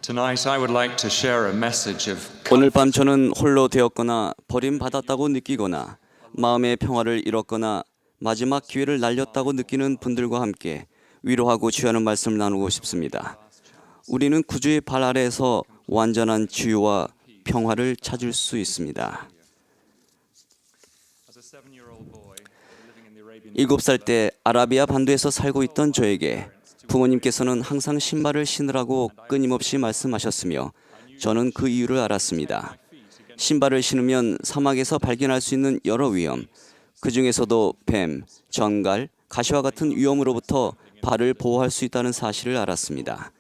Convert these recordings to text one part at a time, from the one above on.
Tonight I would like to share a message of 오늘 밤 저는 홀로 되었거나 버림받았다고 느끼거나 마음의 평화를 잃었거나 마지막 기회를 날렸다고 느끼는 분들과 함께 위로하고 주의하는 말씀을 나누고 싶습니다. 우리는 구주의 발 아래에서 완전한 치유와 평화를 찾을 수 있습니다. 7살 때 아라비아 반도에서 살고 있던 저에게 부모님께서는 항상 신발을 신으라고 끊임없이 말씀하셨으며 저는 그 이유를 알았습니다. 신발을 신으면 사막에서 발견할 수 있는 여러 위험, 그 중에서도 뱀, 전갈, 가시와 같은 위험으로부터 발을 보호할 수 있다는 사실을 알았습니다.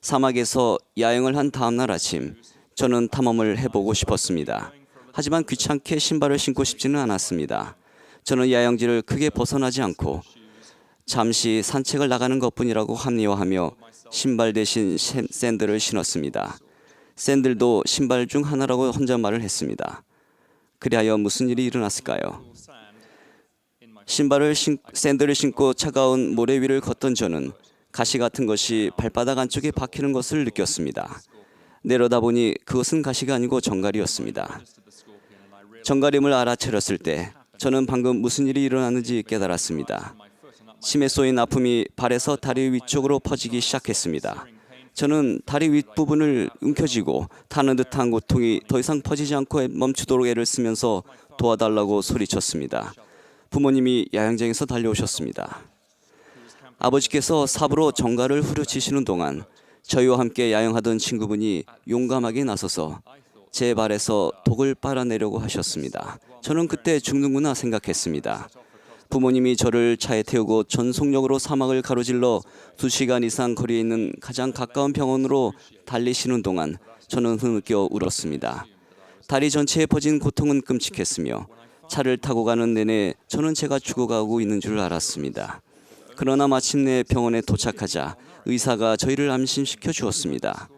사막에서 야영을 한 다음 날 아침, 저는 탐험을 해보고 싶었습니다. 하지만 귀찮게 신발을 신고 싶지는 않았습니다. 저는 야영지를 크게 벗어나지 않고 잠시 산책을 나가는 것뿐이라고 합리화하며 신발 대신 샌들을 신었습니다. 샌들도 신발 중 하나라고 혼잣말을 했습니다. 그리하여 무슨 일이 일어났을까요? 샌들을 신고 차가운 모래 위를 걷던 저는 가시 같은 것이 발바닥 안쪽에 박히는 것을 느꼈습니다. 내려다보니 그것은 가시가 아니고 정갈이었습니다. 정갈임을 알아차렸을 때 저는 방금 무슨 일이 일어났는지 깨달았습니다. 침에 쏘인 아픔이 발에서 다리 위쪽으로 퍼지기 시작했습니다. 저는 다리 윗부분을 움켜쥐고 타는 듯한 고통이 더 이상 퍼지지 않고 멈추도록 애를 쓰면서 도와달라고 소리쳤습니다. 부모님이 야영장에서 달려오셨습니다. 아버지께서 삽으로 정갈을 후려치시는 동안 저희와 함께 야영하던 친구분이 용감하게 나서서 제 발에서 독을 빨아내려고 하셨습니다. 저는 그때 죽는구나 생각했습니다. 부모님이 저를 차에 태우고 전속력으로 사막을 가로질러 2시간 이상 거리에 있는 가장 가까운 병원으로 달리시는 동안 저는 흐느껴 울었습니다. 다리 전체에 퍼진 고통은 끔찍했으며 차를 타고 가는 내내 저는 제가 죽어가고 있는 줄 알았습니다. 그러나 마침내 병원에 도착하자 의사가 저희를 안심시켜 주었습니다.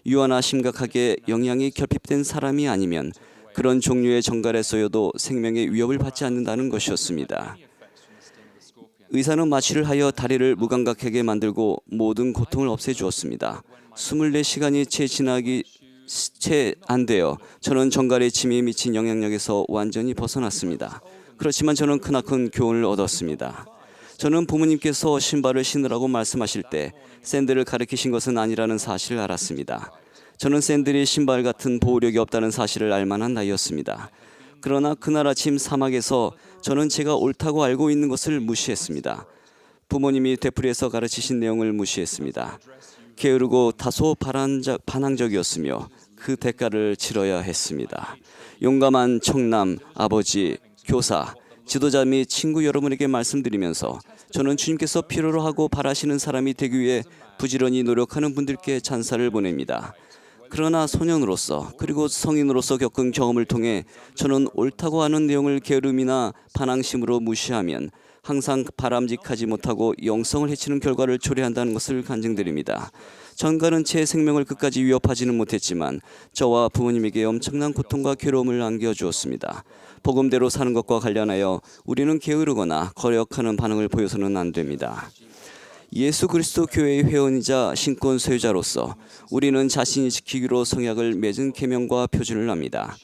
유아나 심각하게 영양이 결핍된 사람이 아니면 그런 종류의 정갈에 쏘여도 생명의 위협을 받지 않는다는 것이었습니다. 의사는 마취를 하여 다리를 무감각하게 만들고 모든 고통을 없애주었습니다. 24시간이 채 안 되어 저는 정갈의 침에 미친 영향력에서 완전히 벗어났습니다. 그렇지만 저는 크나큰 교훈을 얻었습니다. 저는 부모님께서 신발을 신으라고 말씀하실 때 샌들을 가리키신 것은 아니라는 사실을 알았습니다. 저는 샌들이 신발 같은 보호력이 없다는 사실을 알 만한 나이였습니다. 그러나 그날 아침 사막에서 저는 제가 옳다고 알고 있는 것을 무시했습니다. 부모님이 되풀이해서 가르치신 내용을 무시했습니다. 게으르고 다소 반항적이었으며 그 대가를 치러야 했습니다. 용감한 청남, 아버지, 교사, 지도자 및 친구 여러분에게 말씀드리면서 저는 주님께서 필요로 하고 바라시는 사람이 되기 위해 부지런히 노력하는 분들께 찬사를 보냅니다. 그러나 소년으로서 그리고 성인으로서 겪은 경험을 통해 저는 옳다고 하는 내용을 게으름이나 반항심으로 무시하면 항상 바람직하지 못하고 영성을 해치는 결과를 초래한다는 것을 간증드립니다. 정갈은 제 생명을 끝까지 위협하지는 못했지만 저와 부모님에게 엄청난 고통과 괴로움을 안겨주었습니다. 복음대로 사는 것과 관련하여 우리는 게으르거나 거역하는 반응을 보여서는 안 됩니다. 예수 그리스도 교회의 회원이자 신권 소유자로서 우리는 자신이 지키기로 성약을 맺은 계명과 표준을 합니다.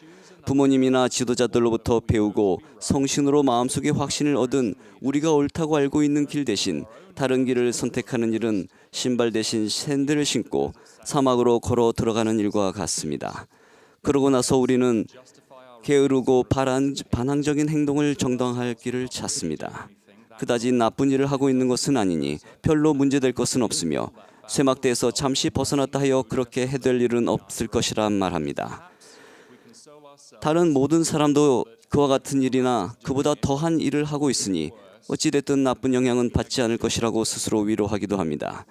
부모님이나 지도자들로부터 배우고 성신으로 마음속에 확신을 얻은 우리가 옳다고 알고 있는 길 대신 다른 길을 선택하는 일은 신발 대신 샌들을 신고 사막으로 걸어 들어가는 일과 같습니다. 그러고 나서 우리는 게으르고 반항적인 행동을 정당화할 길을 찾습니다. 그다지 나쁜 일을 하고 있는 것은 아니니 별로 문제될 것은 없으며 쇠막대에서 잠시 벗어났다 하여 그렇게 해될 일은 없을 것이라 말합니다. 다른 모든 사람도 그와 같은 일이나 그보다 더한 일을 하고 있으니 어찌됐든 나쁜 영향은 받지 않을 것이라고 스스로 위로하기도 합니다.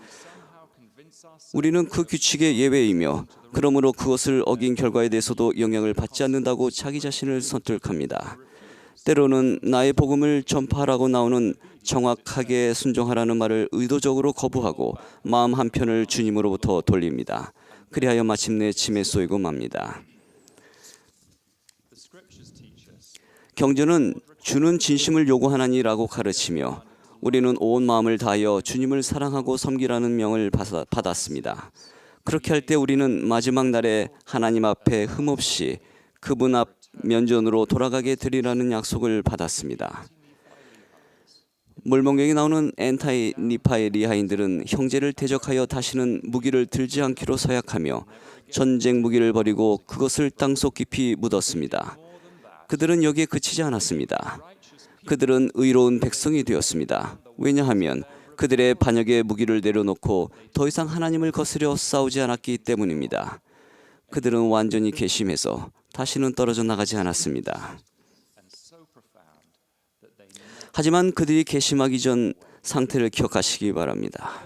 우리는 그 규칙의 예외이며 그러므로 그것을 어긴 결과에 대해서도 영향을 받지 않는다고 자기 자신을 설득합니다. 때로는 나의 복음을 전파하라고 나오는 정확하게 순종하라는 말을 의도적으로 거부하고 마음 한편을 주님으로부터 돌립니다. 그리하여 마침내 침에 쏘이고 맙니다. 경전은 주는 진심을 요구하나니라고 가르치며 우리는 온 마음을 다하여 주님을 사랑하고 섬기라는 명을 받았습니다. 그렇게 할 때 우리는 마지막 날에 하나님 앞에 흠없이 그분 앞 면전으로 돌아가게 되리라는 약속을 받았습니다. 몰몬경에 나오는 엔타이 니파의 리하인들은 형제를 대적하여 다시는 무기를 들지 않기로 서약하며 전쟁 무기를 버리고 그것을 땅속 깊이 묻었습니다. 그들은 여기에 그치지 않았습니다. 그들은 의로운 백성이 되었습니다. 왜냐하면 그들의 반역의 무기를 내려놓고 더 이상 하나님을 거스려 싸우지 않았기 때문입니다. 그들은 완전히 괘씸해서 다시는 떨어져 나가지 않았습니다. 하지만 그들이 괘씸하기 전 상태를 기억하시기 바랍니다.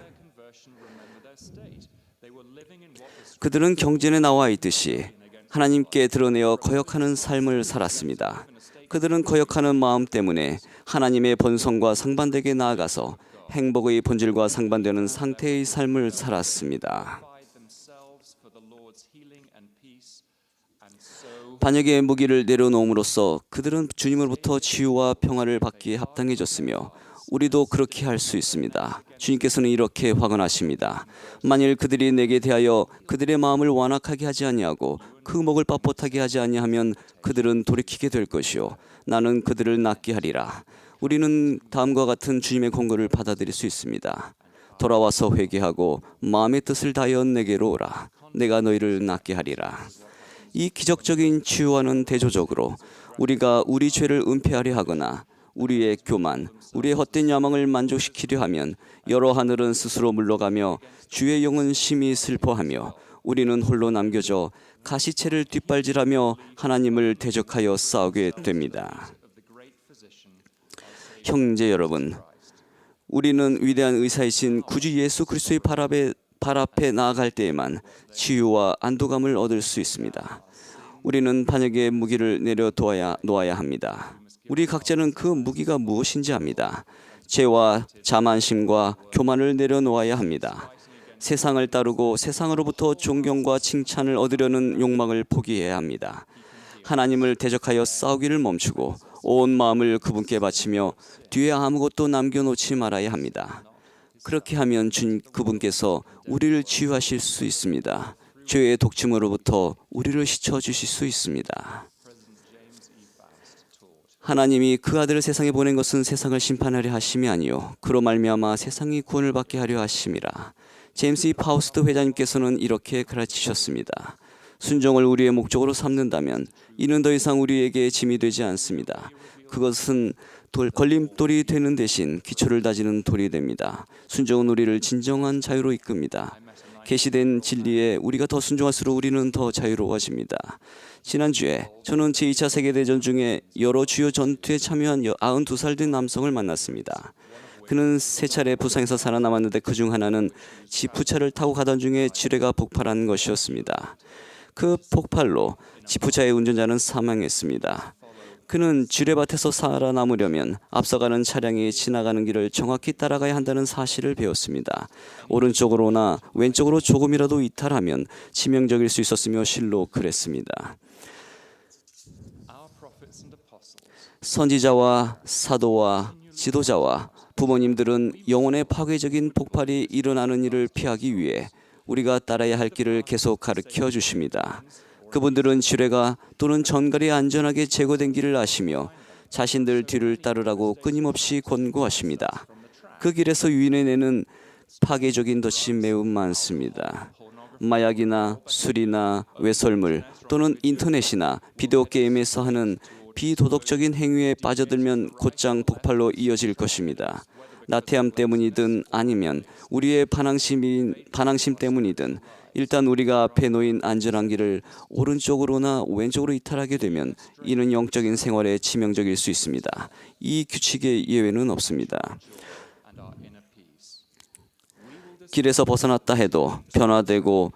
그들은 경전에 나와 있듯이 하나님께 드러내어 거역하는 삶을 살았습니다. 그들은 거역하는 마음 때문에 하나님의 본성과 상반되게 나아가서 행복의 본질과 상반되는 상태의 삶을 살았습니다. 반역의 무기를 내려놓음으로써 그들은 주님으로부터 치유와 평화를 받기에 합당해졌으며 우리도 그렇게 할 수 있습니다. 주님께서는 이렇게 화근하십니다. 만일 그들이 내게 대하여 그들의 마음을 완악하게 하지 아니하고 그 목을 빳빳하게 하지 아니하면 그들은 돌이키게 될 것이요 나는 그들을 낫게 하리라. 우리는 다음과 같은 주님의 권고를 받아들일 수 있습니다. 돌아와서 회개하고 마음의 뜻을 다하여 내게로 오라. 내가 너희를 낫게 하리라. 이 기적적인 치유와는 대조적으로 우리가 우리 죄를 은폐하려 하거나 우리의 교만, 우리의 헛된 야망을 만족시키려 하면 여러 하늘은 스스로 물러가며 주의 영은 심히 슬퍼하며 우리는 홀로 남겨져 가시채를 뒷발질하며 하나님을 대적하여 싸우게 됩니다. 형제 여러분, 우리는 위대한 의사이신 구주 예수 그리스도의 발 앞에 나아갈 때에만 치유와 안도감을 얻을 수 있습니다. 우리는 반역의 무기를 놓아야 합니다. 우리 각자는 그 무기가 무엇인지 압니다. 죄와 자만심과 교만을 내려놓아야 합니다. 세상을 따르고 세상으로부터 존경과 칭찬을 얻으려는 욕망을 포기해야 합니다. 하나님을 대적하여 싸우기를 멈추고 온 마음을 그분께 바치며 뒤에 아무것도 남겨놓지 말아야 합니다. 그렇게 하면 그분께서 우리를 치유하실 수 있습니다. 죄의 독침으로부터 우리를 씻어주실 수 있습니다. 하나님이 그 아들을 세상에 보낸 것은 세상을 심판하려 하심이 아니요 그로 말미암아 세상이 구원을 받게 하려 하심이라. 제임스 E. 파우스트 회장님께서는 이렇게 가르치셨습니다. 순종을 우리의 목적으로 삼는다면 이는 더 이상 우리에게 짐이 되지 않습니다. 그것은 걸림돌이 되는 대신 기초를 다지는 돌이 됩니다. 순종은 우리를 진정한 자유로 이끕니다. 계시된 진리에 우리가 더 순종할수록 우리는 더 자유로워집니다. 지난주에 저는 제2차 세계대전 중에 여러 주요 전투에 참여한 92살 된 남성을 만났습니다. 그는 세 차례 부상에서 살아남았는데 그중 하나는 지프차를 타고 가던 중에 지뢰가 폭발한 것이었습니다. 그 폭발로 지프차의 운전자는 사망했습니다. 그는 지뢰밭에서 살아남으려면 앞서가는 차량이 지나가는 길을 정확히 따라가야 한다는 사실을 배웠습니다. 오른쪽으로나 왼쪽으로 조금이라도 이탈하면 치명적일 수 있었으며 실로 그랬습니다. 선지자와 사도와 지도자와 부모님들은 영혼의 파괴적인 폭발이 일어나는 일을 피하기 위해 우리가 따라야 할 길을 계속 가르쳐 주십니다. 그분들은 지뢰가 또는 전갈이 안전하게 제거된 길을 아시며 자신들 뒤를 따르라고 끊임없이 권고하십니다. 그 길에서 유인해내는 파괴적인 덫이 매우 많습니다. 마약이나 술이나 외설물 또는 인터넷이나 비디오 게임에서 하는 비도덕적인 행위에 빠져들면 곧장 폭발로 이어질 것입니다. 나태함 때문이든 아니면 우리의 반항심 때문이든 일단 우리가 앞에 놓인 안전한 길을 오른쪽으로나 왼쪽으로 이탈하게 되면 이는 영적인 생활에 치명적일 수 있습니다. 이 규칙의 예외는 없습니다. 길에서 벗어났다 해도 변화되고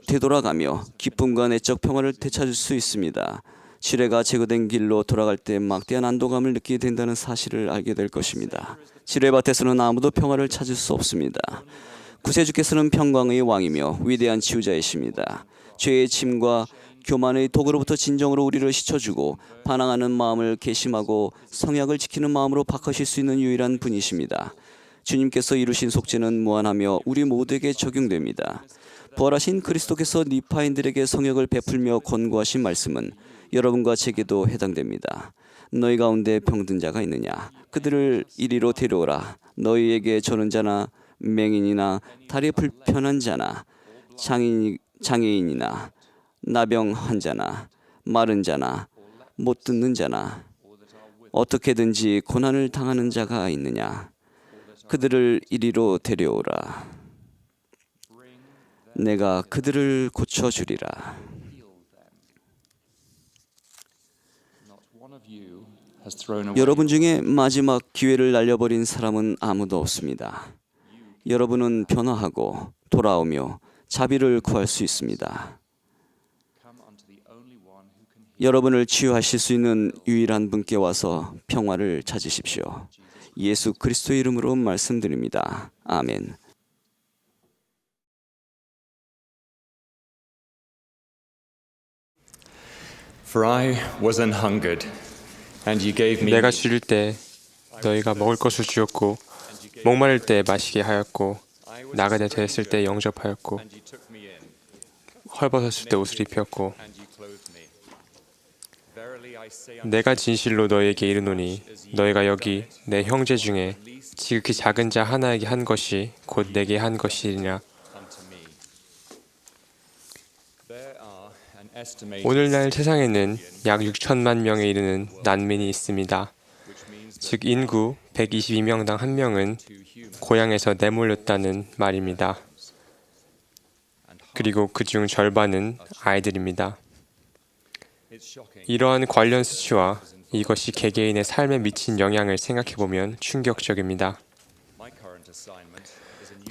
되돌아가며 기쁨과 내적 평화를 되찾을 수 있습니다. 지뢰가 제거된 길로 돌아갈 때 막대한 안도감을 느끼게 된다는 사실을 알게 될 것입니다. 지뢰밭에서는 아무도 평화를 찾을 수 없습니다. 구세주께서는 평강의 왕이며 위대한 치유자이십니다. 죄의 침과 교만의 독으로부터 진정으로 우리를 씻어주고 반항하는 마음을 괘씸하고 성약을 지키는 마음으로 바꾸실 수 있는 유일한 분이십니다. 주님께서 이루신 속죄는 무한하며 우리 모두에게 적용됩니다. 부활하신 그리스도께서 니파인들에게 성역을 베풀며 권고하신 말씀은 여러분과 제게도 해당됩니다. 너희 가운데 병든 자가 있느냐? 그들을 이리로 데려오라. 너희에게 저는 자나 맹인이나 다리 불편한 자나 장애인이나 나병 환자나 마른 자나 못 듣는 자나 어떻게든지 고난을 당하는 자가 있느냐? 그들을 이리로 데려오라. 내가 그들을 고쳐주리라. 여러분 중에 마지막 기회를 날려버린 사람은 아무도 없습니다. 여러분은 변화하고 돌아오며 자비를 구할 수 있습니다. 여러분을 치유하실 수 있는 유일한 분께 와서 평화를 찾으십시오. 예수 그리스도의 이름으로 말씀드립니다. 아멘. For I was an hungered, and you gave me 내가 줄일 때 너희가 먹을 것을 주었고 목마를 때 마시게 하였고 나그네 되었을 때 영접하였고 and you took me in, 헐벗었을 때 옷을 입혔고 and you clothed me. Verily I say 내가 진실로 너희에게 이르노니 너희가 여기 내 형제 중에 지극히 작은 자 하나에게 한 것이 곧 내게 한 것이니라. unto me. There are an estimated 오늘날 세상에는 약 6천만 명에 이르는 난민이 있습니다. 즉 인구 122명당 1명은 고향에서 내몰렸다는 말입니다. 그리고 그중 절반은 아이들입니다. 이러한 관련 수치와 이것이 개개인의 삶에 미친 영향을 생각해보면 충격적입니다.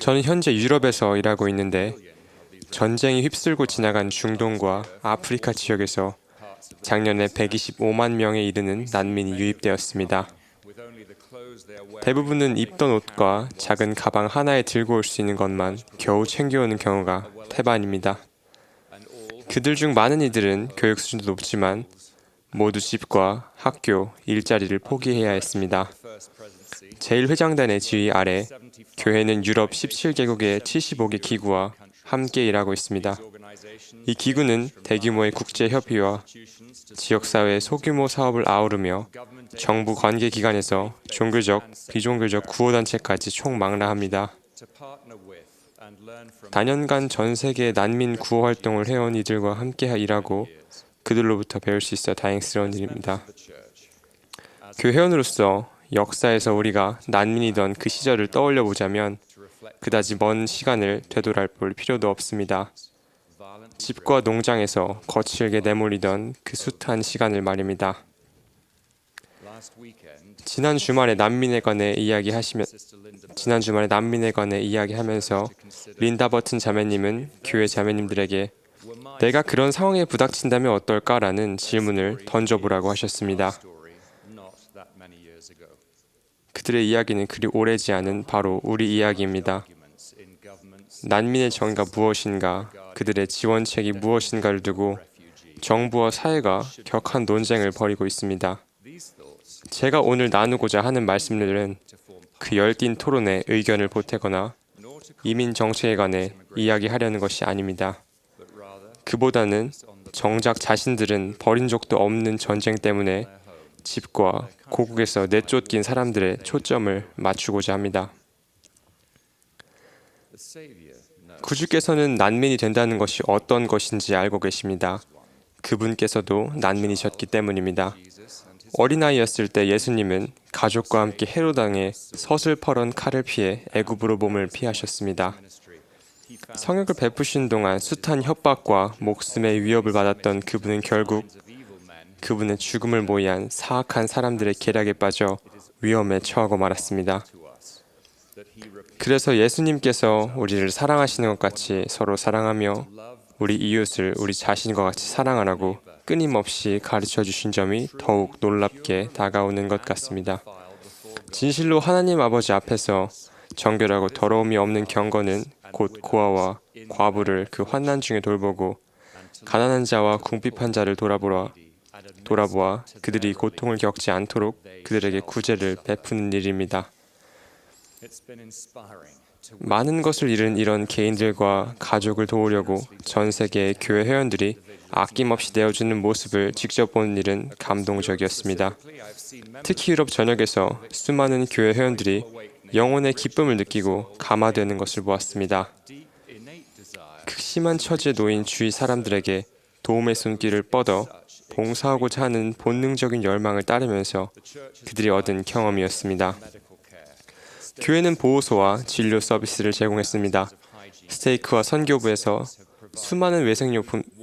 저는 현재 유럽에서 일하고 있는데 전쟁이 휩쓸고 지나간 중동과 아프리카 지역에서 작년에 125만 명에 이르는 난민이 유입되었습니다. 대부분은 입던 옷과 작은 가방 하나에 들고 올 수 있는 것만 겨우 챙겨오는 경우가 태반입니다. 그들 중 많은 이들은 교육 수준도 높지만 모두 집과 학교, 일자리를 포기해야 했습니다. 제1회장단의 지휘 아래 교회는 유럽 17개국의 75개 기구와 함께 일하고 있습니다. 이 기구는 대규모의 국제협의와 지역사회의 소규모 사업을 아우르며 정부 관계기관에서 종교적, 비종교적 구호단체까지 총망라합니다. 단연간 전 세계 난민 구호 활동을 해온 이들과 함께 일하고 그들로부터 배울 수 있어 다행스러운 일입니다. 교회원으로서 역사에서 우리가 난민이던 그 시절을 떠올려 보자면 그다지 먼 시간을 되돌아볼 필요도 없습니다. 집과 농장에서 거칠게 내몰리던 그 숱한 시간을 말입니다. 지난 주말에 난민에 관해 이야기하면서 린다 버튼 자매님은 교회 자매님들에게 내가 그런 상황에 부닥친다면 어떨까라는 질문을 던져보라고 하셨습니다. 그들의 이야기는 그리 오래지 않은 바로 우리 이야기입니다. 난민의 정의가 무엇인가, 그들의 지원책이 무엇인가를 두고 정부와 사회가 격한 논쟁을 벌이고 있습니다. 제가 오늘 나누고자 하는 말씀들은 그 열띤 토론에 의견을 보태거나 이민 정책에 관해 이야기하려는 것이 아닙니다. 그보다는 정작 자신들은 벌인 적도 없는 전쟁 때문에 집과 고국에서 내쫓긴 사람들의 초점을 맞추고자 합니다. 구주께서는 난민이 된다는 것이 어떤 것인지 알고 계십니다. 그분께서도 난민이셨기 때문입니다. 어린아이였을 때 예수님은 가족과 함께 헤롯 왕의 서슬퍼런 칼을 피해 애굽으로 몸을 피하셨습니다. 성역을 베푸신 동안 숱한 협박과 목숨의 위협을 받았던 그분은 결국 그분의 죽음을 모의한 사악한 사람들의 계략에 빠져 위험에 처하고 말았습니다. 그래서 예수님께서 우리를 사랑하시는 것 같이 서로 사랑하며 우리 이웃을 우리 자신과 같이 사랑하라고 끊임없이 가르쳐 주신 점이 더욱 놀랍게 다가오는 것 같습니다. 진실로 하나님 아버지 앞에서 정결하고 더러움이 없는 경건은 곧 고아와 과부를 그 환난 중에 돌보고 가난한 자와 궁핍한 자를 돌아보아 그들이 고통을 겪지 않도록 그들에게 구제를 베푸는 일입니다. 많은 것을 잃은 이런 개인들과 가족을 도우려고 전 세계의 교회 회원들이 아낌없이 내어주는 모습을 직접 본 일은 감동적이었습니다. 특히 유럽 전역에서 수많은 교회 회원들이 영혼의 기쁨을 느끼고 감화되는 것을 보았습니다. 극심한 처지에 놓인 주위 사람들에게 도움의 손길을 뻗어 봉사하고자 하는 본능적인 열망을 따르면서 그들이 얻은 경험이었습니다. 교회는 보호소와 진료 서비스를 제공했습니다. 스테이크와 선교부에서 수많은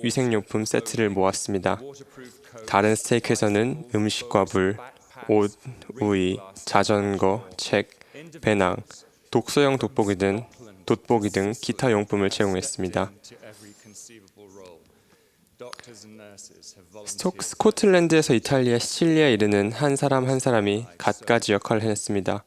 위생용품 세트를 모았습니다. 다른 스테이크에서는 음식과 물, 옷, 우의, 자전거, 책, 배낭, 독서용 돋보기 등 기타 용품을 제공했습니다. 스코틀랜드에서 이탈리아, 시칠리아에 이르는 한 사람 한 사람이 갖가지 역할을 해냈습니다.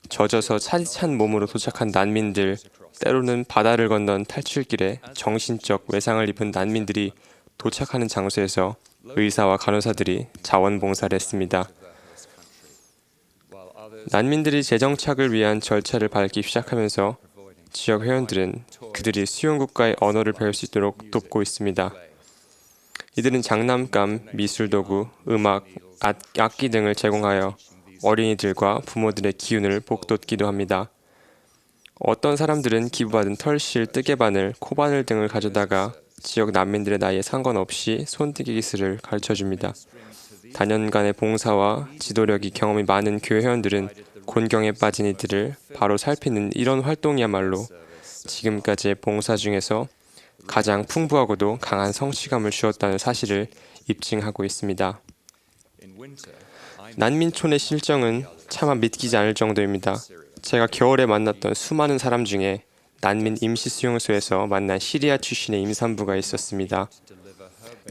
젖어서 차디찬 몸으로 도착한 난민들, 때로는 바다를 건넌 탈출길에 정신적 외상을 입은 난민들이 도착하는 장소에서 의사와 간호사들이 자원봉사를 했습니다. 난민들이 재정착을 위한 절차를 밟기 시작하면서 지역 회원들은 그들이 수용국가의 언어를 배울 수 있도록 돕고 있습니다. 이들은 장난감, 미술도구, 음악, 악기 등을 제공하여 어린이들과 부모들의 기운을 북돋기도 합니다. 어떤 사람들은 기부받은 털실, 뜨개바늘, 코바늘 등을 가져다가 지역 난민들의 나이에 상관없이 손뜨개 기술을 가르쳐줍니다. 다년간의 봉사와 지도력이 경험이 많은 교회 회원들은 곤경에 빠진 이들을 바로 살피는 이런 활동이야말로 지금까지의 봉사 중에서 가장 풍부하고도 강한 성취감을 주었다는 사실을 입증하고 있습니다. 난민촌의 실정은 차마 믿기지 않을 정도입니다. 제가 겨울에 만났던 수많은 사람 중에 난민 임시수용소에서 만난 시리아 출신의 임산부가 있었습니다.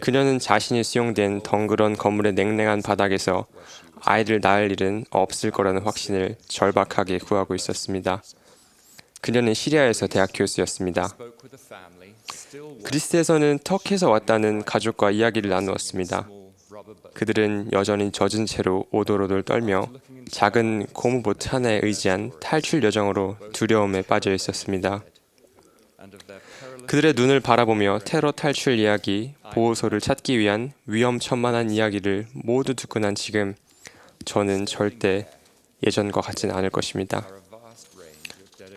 그녀는 자신이 수용된 덩그런 건물의 냉랭한 바닥에서 아이를 낳을 일은 없을 거라는 확신을 절박하게 구하고 있었습니다. 그녀는 시리아에서 대학 교수였습니다. 그리스에서는 터키에서 왔다는 가족과 이야기를 나누었습니다. 그들은 여전히 젖은 채로 오돌오돌 떨며 작은 고무보트 하나에 의지한 탈출 여정으로 두려움에 빠져 있었습니다. 그들의 눈을 바라보며 테러 탈출 이야기, 보호소를 찾기 위한 위험천만한 이야기를 모두 듣고 난 지금 저는 절대 예전과 같진 않을 것입니다.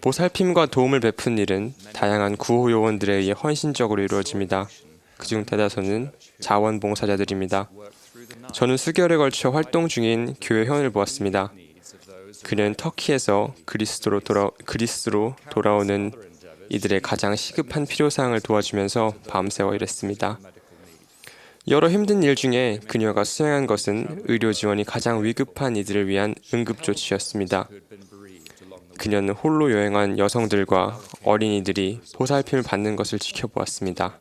보살핌과 도움을 베푼 일은 다양한 구호 요원들에 의해 헌신적으로 이루어집니다. 그중 대다수는 자원봉사자들입니다. 저는 수개월에 걸쳐 활동 중인 교회 회원을 보았습니다. 그는 터키에서 그리스로 돌아오는 이들의 가장 시급한 필요사항을 도와주면서 밤새워 일했습니다. 여러 힘든 일 중에 그녀가 수행한 것은 의료 지원이 가장 위급한 이들을 위한 응급조치였습니다. 그녀는 홀로 여행한 여성들과 어린이들이 보살핌을 받는 것을 지켜보았습니다.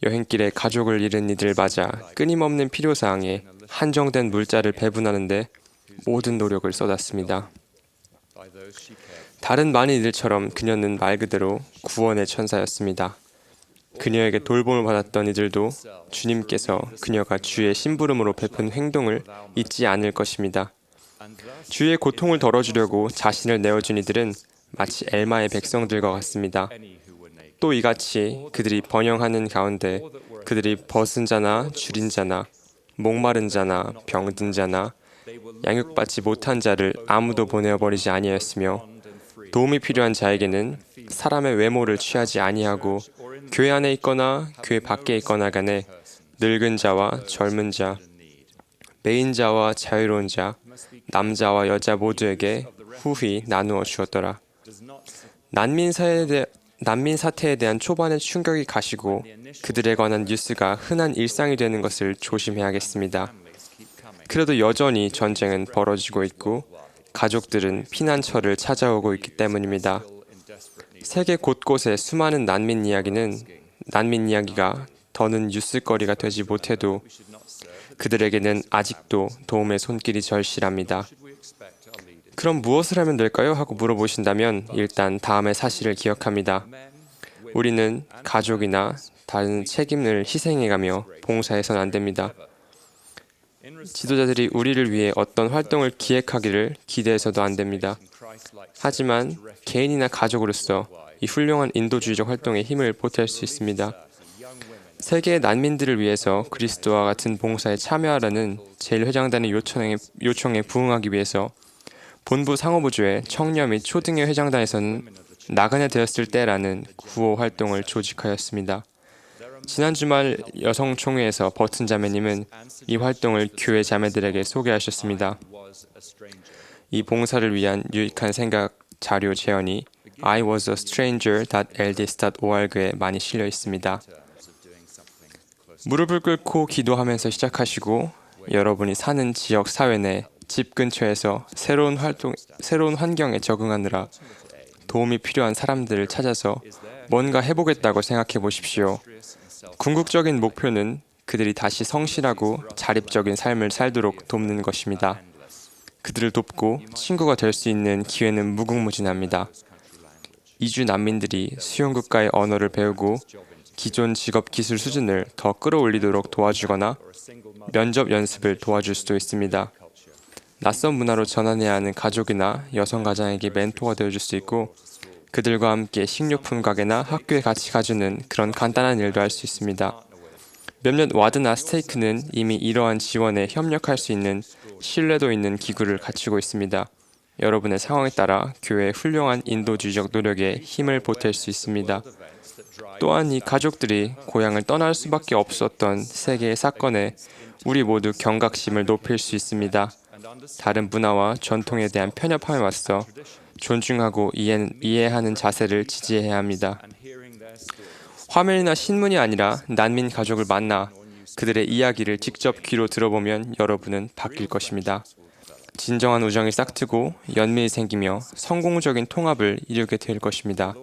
여행길에 가족을 잃은 이들을 맞아 끊임없는 필요사항에 한정된 물자를 배분하는 데 모든 노력을 쏟았습니다. 다른 많은 이들처럼 그녀는 말 그대로 구원의 천사였습니다. 그녀에게 돌봄을 받았던 이들도 주님께서 그녀가 주의 심부름으로 베푼 행동을 잊지 않을 것입니다. 주의 고통을 덜어주려고 자신을 내어준 이들은 마치 엘마의 백성들과 같습니다. 또 이같이 그들이 번영하는 가운데 그들이 벗은 자나 줄인 자나 목마른 자나 병든 자나 양육받지 못한 자를 아무도 보내어버리지 아니하였으며 도움이 필요한 자에게는 사람의 외모를 취하지 아니하고 교회 안에 있거나 교회 밖에 있거나 간에 늙은 자와 젊은 자, 매인 자와 자유로운 자, 남자와 여자 모두에게 후히 나누어 주었더라. 난민 사태에 대한 초반의 충격이 가시고 그들에 관한 뉴스가 흔한 일상이 되는 것을 조심해야겠습니다. 그래도 여전히 전쟁은 벌어지고 있고 가족들은 피난처를 찾아오고 있기 때문입니다. 세계 곳곳의 수많은 난민 이야기가 더는 뉴스거리가 되지 못해도 그들에게는 아직도 도움의 손길이 절실합니다. 그럼 무엇을 하면 될까요? 하고 물어보신다면 일단 다음의 사실을 기억합니다. 우리는 가족이나 다른 책임을 희생해가며 봉사해서는 안 됩니다. 지도자들이 우리를 위해 어떤 활동을 기획하기를 기대해서도 안 됩니다. 하지만 개인이나 가족으로서 이 훌륭한 인도주의적 활동에 힘을 보탤 수 있습니다. 세계의 난민들을 위해서 그리스도와 같은 봉사에 참여하라는 제1회장단의 요청에 부응하기 위해서 본부 상호부조의 청년 및 초등의 회장단에서는 나그네 되었을 때라는 구호 활동을 조직하였습니다. 지난 주말 여성총회에서 버튼 자매님은 이 활동을 교회 자매들에게 소개하셨습니다. 이 봉사를 위한 유익한 생각 자료 재현이 iwasastranger.ldis.org에 많이 실려 있습니다. 무릎을 꿇고 기도하면서 시작하시고 여러분이 사는 지역 사회 내 집 근처에서 새로운 환경에 적응하느라 도움이 필요한 사람들을 찾아서 뭔가 해보겠다고 생각해 보십시오. 궁극적인 목표는 그들이 다시 성실하고 자립적인 삶을 살도록 돕는 것입니다. 그들을 돕고 친구가 될 수 있는 기회는 무궁무진합니다. 이주 난민들이 수용국가의 언어를 배우고 기존 직업 기술 수준을 더 끌어올리도록 도와주거나 면접 연습을 도와줄 수도 있습니다. 낯선 문화로 전환해야 하는 가족이나 여성 가장에게 멘토가 되어줄 수 있고 그들과 함께 식료품 가게나 학교에 같이 가주는 그런 간단한 일도 할 수 있습니다. 몇몇 와드나 스테이크는 이미 이러한 지원에 협력할 수 있는 신뢰도 있는 기구를 갖추고 있습니다. 여러분의 상황에 따라 교회의 훌륭한 인도주의적 노력에 힘을 보탤 수 있습니다. 또한 이 가족들이 고향을 떠날 수밖에 없었던 세계의 사건에 우리 모두 경각심을 높일 수 있습니다. 다른 문화와 전통에 대한 편협함에 맞서 존중하고 이해하는 자세를 지지해야 합니다. 화면이나 신문이 아니라 난민 가족을 만나 그들의 이야기를 직접 귀로 들어보면 여러분은 바뀔 것입니다. 진정한 우정이 싹트고 연민이 생기며 성공적인 통합을 이루게 될 것입니다.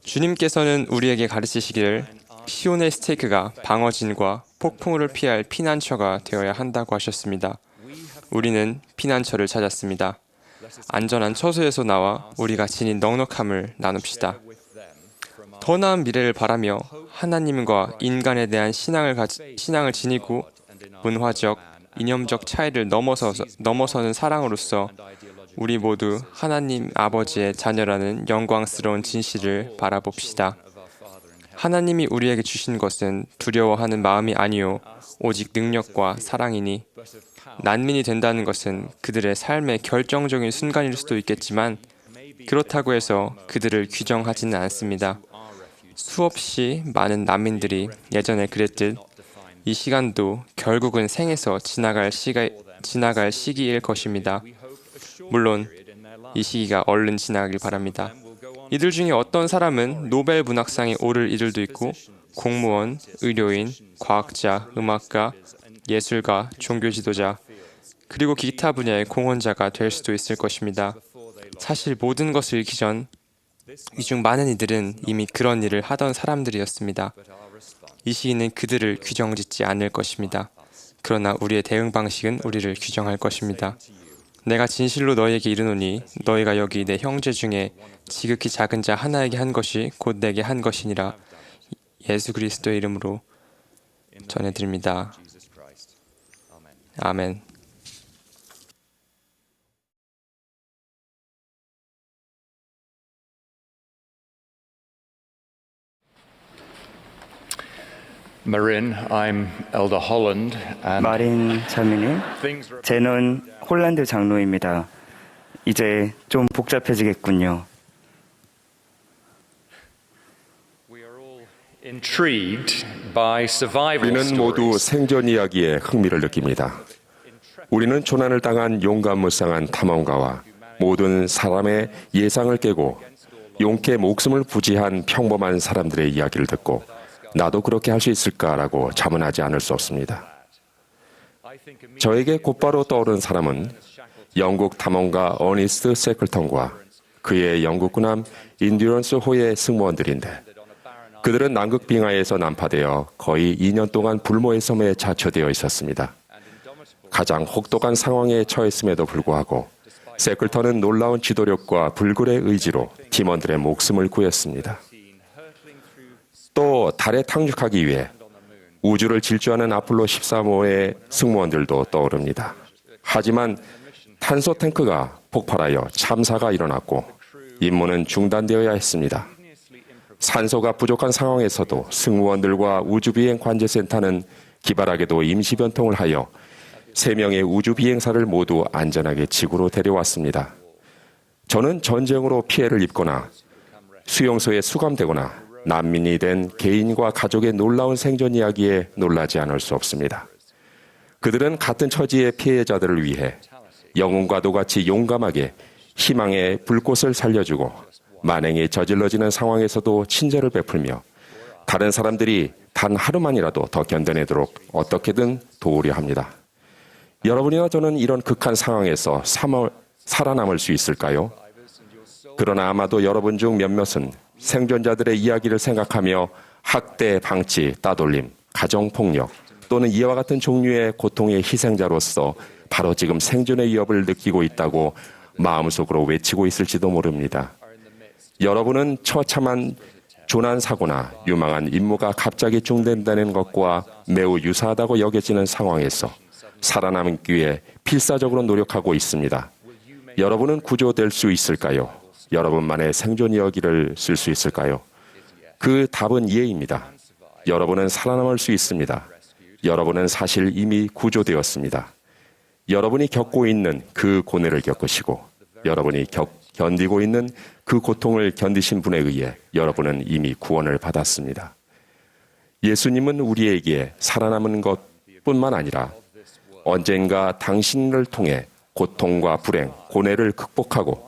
주님께서는 우리에게 가르치시기를 시온의 스테이크가 방어진과 폭풍우를 피할 피난처가 되어야 한다고 하셨습니다. 우리는 피난처를 찾았습니다. 안전한 처소에서 나와 우리가 지닌 넉넉함을 나눕시다. 더 나은 미래를 바라며 하나님과 인간에 대한 신앙을 지니고 문화적, 이념적 차이를 넘어서는 사랑으로서 우리 모두 하나님 아버지의 자녀라는 영광스러운 진실을 바라봅시다. 하나님이 우리에게 주신 것은 두려워하는 마음이 아니요 오직 능력과 사랑이니 난민이 된다는 것은 그들의 삶의 결정적인 순간일 수도 있겠지만 그렇다고 해서 그들을 규정하지는 않습니다. 수없이 많은 난민들이 예전에 그랬듯 이 시간도 결국은 생에서 지나갈 시기일 것입니다. 물론 이 시기가 얼른 지나가길 바랍니다. 이들 중에 어떤 사람은 노벨 문학상에 오를 이들도 있고 공무원, 의료인, 과학자, 음악가, 예술가, 종교 지도자, 그리고 기타 분야의 공헌자가 될 수도 있을 것입니다. 사실 모든 것을 잃기 전 이 중 많은 이들은 이미 그런 일을 하던 사람들이었습니다. 이 시기는 그들을 규정짓지 않을 것입니다. 그러나 우리의 대응 방식은 우리를 규정할 것입니다. 내가 진실로 너희에게 이르노니 너희가 여기 내 형제 중에 지극히 작은 자 하나에게 한 것이 곧 내게 한 것이니라. 예수 그리스도의 이름으로 전해드립니다. 아멘. Marin, I'm Elder Holland, and 마린 자매님, 저는 홀란드 장로입니다. 이제 좀 복잡해지겠군요. intrigued by survival 우리는 모두 stories. 생존 이야기에 흥미를 느낍니다. 우리는 조난을 당한 용감무쌍한 탐험가와 모든 사람의 예상을 깨고 용케 목숨을 부지한 평범한 사람들의 이야기를 듣고 나도 그렇게 할 수 있을까라고 자문하지 않을 수 없습니다. 저에게 곧바로 떠오른 사람은 영국 탐험가 어니스트 세클턴과 그의 영국 군함 인듀런스 호의 승무원들인데 그들은 남극 빙하에서 난파되어 거의 2년 동안 불모의 섬에 자처되어 있었습니다. 가장 혹독한 상황에 처했음에도 불구하고 세클턴은 놀라운 지도력과 불굴의 의지로 팀원들의 목숨을 구했습니다. 또 달에 탕육하기 위해 우주를 질주하는 아폴로 13호의 승무원들도 떠오릅니다. 하지만 탄소 탱크가 폭발하여 참사가 일어났고 임무는 중단되어야 했습니다. 산소가 부족한 상황에서도 승무원들과 우주비행관제센터는 기발하게도 임시 변통을 하여 3명의 우주비행사를 모두 안전하게 지구로 데려왔습니다. 저는 전쟁으로 피해를 입거나 수용소에 수감되거나 난민이 된 개인과 가족의 놀라운 생존 이야기에 놀라지 않을 수 없습니다. 그들은 같은 처지의 피해자들을 위해 영웅과도 같이 용감하게 희망의 불꽃을 살려주고 만행이 저질러지는 상황에서도 친절을 베풀며 다른 사람들이 단 하루만이라도 더 견뎌내도록 어떻게든 도우려 합니다. 여러분이나 저는 이런 극한 상황에서 살아남을 수 있을까요? 그러나 아마도 여러분 중 몇몇은 생존자들의 이야기를 생각하며 학대, 방치, 따돌림, 가정폭력 또는 이와 같은 종류의 고통의 희생자로서 바로 지금 생존의 위협을 느끼고 있다고 마음속으로 외치고 있을지도 모릅니다. 여러분은 처참한 조난사고나 유망한 임무가 갑자기 중단되는 것과 매우 유사하다고 여겨지는 상황에서 살아남기 위해 필사적으로 노력하고 있습니다. 여러분은 구조될 수 있을까요? 여러분만의 생존 이야기를 쓸 수 있을까요? 그 답은 예입니다. 여러분은 살아남을 수 있습니다. 여러분은 사실 이미 구조되었습니다. 여러분이 겪고 있는 그 고뇌를 겪으시고 여러분이 견디고 있는 그 고통을 견디신 분에 의해 여러분은 이미 구원을 받았습니다. 예수님은 우리에게 살아남은 것뿐만 아니라 언젠가 당신을 통해 고통과 불행, 고뇌를 극복하고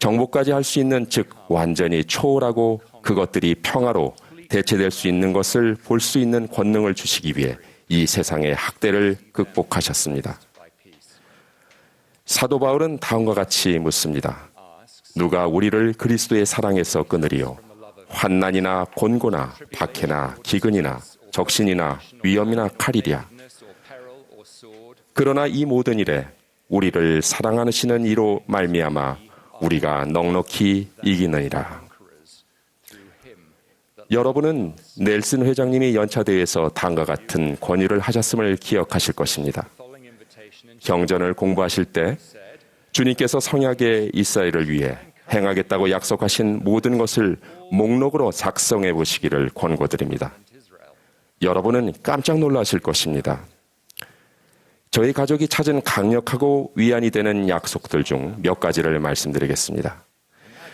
정복까지 할 수 있는 즉 완전히 초월하고 그것들이 평화로 대체될 수 있는 것을 볼 수 있는 권능을 주시기 위해 이 세상의 학대를 극복하셨습니다. 사도 바울은 다음과 같이 묻습니다. 누가 우리를 그리스도의 사랑에서 끊으리요? 환난이나 곤고나 박해나 기근이나 적신이나 위험이나 칼이랴. 그러나 이 모든 일에 우리를 사랑하시는 이로 말미암아 우리가 넉넉히 이기느니라. 여러분은 넬슨 회장님이 연차대회에서 다음과 같은 권유를 하셨음을 기억하실 것입니다. 경전을 공부하실 때 주님께서 성약의 이스라엘을 위해 행하겠다고 약속하신 모든 것을 목록으로 작성해 보시기를 권고드립니다. 여러분은 깜짝 놀라실 것입니다. 저희 가족이 찾은 강력하고 위안이 되는 약속들 중 몇 가지를 말씀드리겠습니다.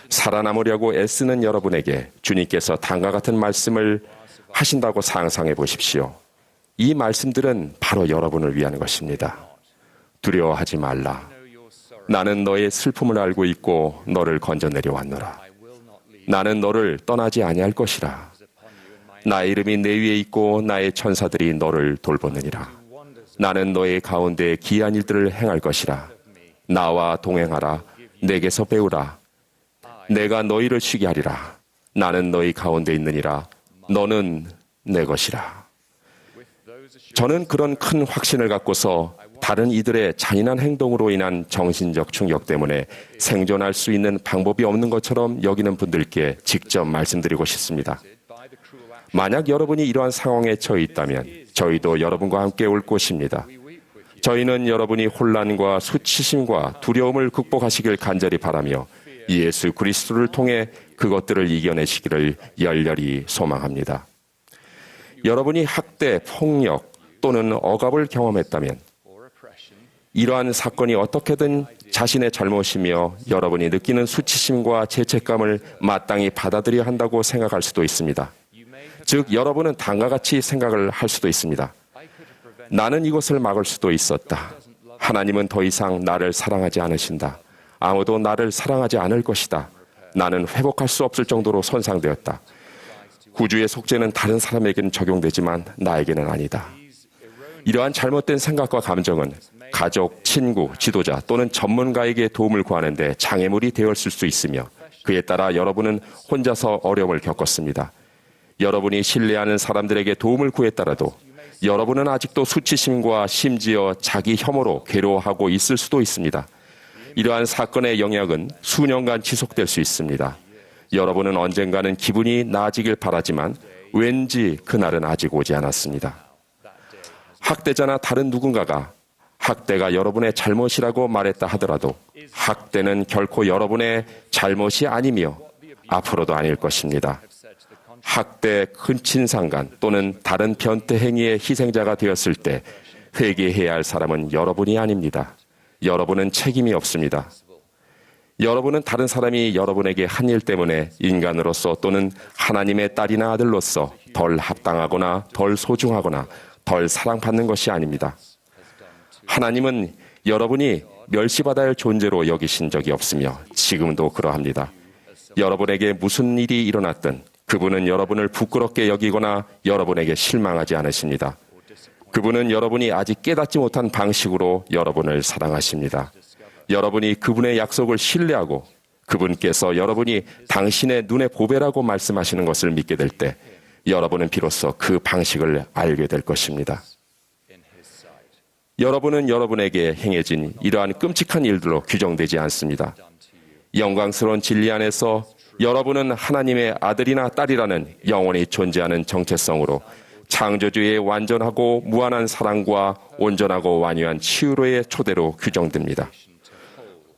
살아남으려고 애쓰는 여러분에게 주님께서 다음과 같은 말씀을 하신다고 상상해 보십시오. 이 말씀들은 바로 여러분을 위한 것입니다. 두려워하지 말라. 나는 너의 슬픔을 알고 있고 너를 건져내려 왔노라. 나는 너를 떠나지 아니할 것이라. 나의 이름이 내 위에 있고 나의 천사들이 너를 돌보느니라. 나는 너의 가운데 기이한 일들을 행할 것이라. 나와 동행하라. 내게서 배우라. 내가 너희를 쉬게 하리라. 나는 너희 가운데 있느니라. 너는 내 것이라. 저는 그런 큰 확신을 갖고서 다른 이들의 잔인한 행동으로 인한 정신적 충격 때문에 생존할 수 있는 방법이 없는 것처럼 여기는 분들께 직접 말씀드리고 싶습니다. 만약 여러분이 이러한 상황에 처해 있다면 저희도 여러분과 함께 올 것입니다. 저희는 여러분이 혼란과 수치심과 두려움을 극복하시길 간절히 바라며 예수 그리스도를 통해 그것들을 이겨내시기를 열렬히 소망합니다. 여러분이 학대, 폭력 또는 억압을 경험했다면 이러한 사건이 어떻게든 자신의 잘못이며 여러분이 느끼는 수치심과 죄책감을 마땅히 받아들여야 한다고 생각할 수도 있습니다. 즉 여러분은 다음과 같이 생각을 할 수도 있습니다. 나는 이것을 막을 수도 있었다. 하나님은 더 이상 나를 사랑하지 않으신다. 아무도 나를 사랑하지 않을 것이다. 나는 회복할 수 없을 정도로 손상되었다. 구주의 속죄는 다른 사람에게는 적용되지만 나에게는 아니다. 이러한 잘못된 생각과 감정은 가족, 친구, 지도자 또는 전문가에게 도움을 구하는데 장애물이 되었을 수 있으며 그에 따라 여러분은 혼자서 어려움을 겪었습니다. 여러분이 신뢰하는 사람들에게 도움을 구했더라도 여러분은 아직도 수치심과 심지어 자기 혐오로 괴로워하고 있을 수도 있습니다. 이러한 사건의 영향은 수년간 지속될 수 있습니다. 여러분은 언젠가는 기분이 나아지길 바라지만 왠지 그날은 아직 오지 않았습니다. 학대자나 다른 누군가가 학대가 여러분의 잘못이라고 말했다 하더라도 학대는 결코 여러분의 잘못이 아니며 앞으로도 아닐 것입니다. 학대, 근친상간 또는 다른 변태 행위의 희생자가 되었을 때 회개해야 할 사람은 여러분이 아닙니다. 여러분은 책임이 없습니다. 여러분은 다른 사람이 여러분에게 한 일 때문에 인간으로서 또는 하나님의 딸이나 아들로서 덜 합당하거나 덜 소중하거나 덜 사랑받는 것이 아닙니다. 하나님은 여러분이 멸시받아야 할 존재로 여기신 적이 없으며 지금도 그러합니다. 여러분에게 무슨 일이 일어났든 그분은 여러분을 부끄럽게 여기거나 여러분에게 실망하지 않으십니다. 그분은 여러분이 아직 깨닫지 못한 방식으로 여러분을 사랑하십니다. 여러분이 그분의 약속을 신뢰하고 그분께서 여러분이 당신의 눈의 보배라고 말씀하시는 것을 믿게 될 때 여러분은 비로소 그 방식을 알게 될 것입니다. 여러분은 여러분에게 행해진 이러한 끔찍한 일들로 규정되지 않습니다. 영광스러운 진리 안에서 여러분은 하나님의 아들이나 딸이라는 영원히 존재하는 정체성으로 창조주의 완전하고 무한한 사랑과 온전하고 완유한 치유로의 초대로 규정됩니다.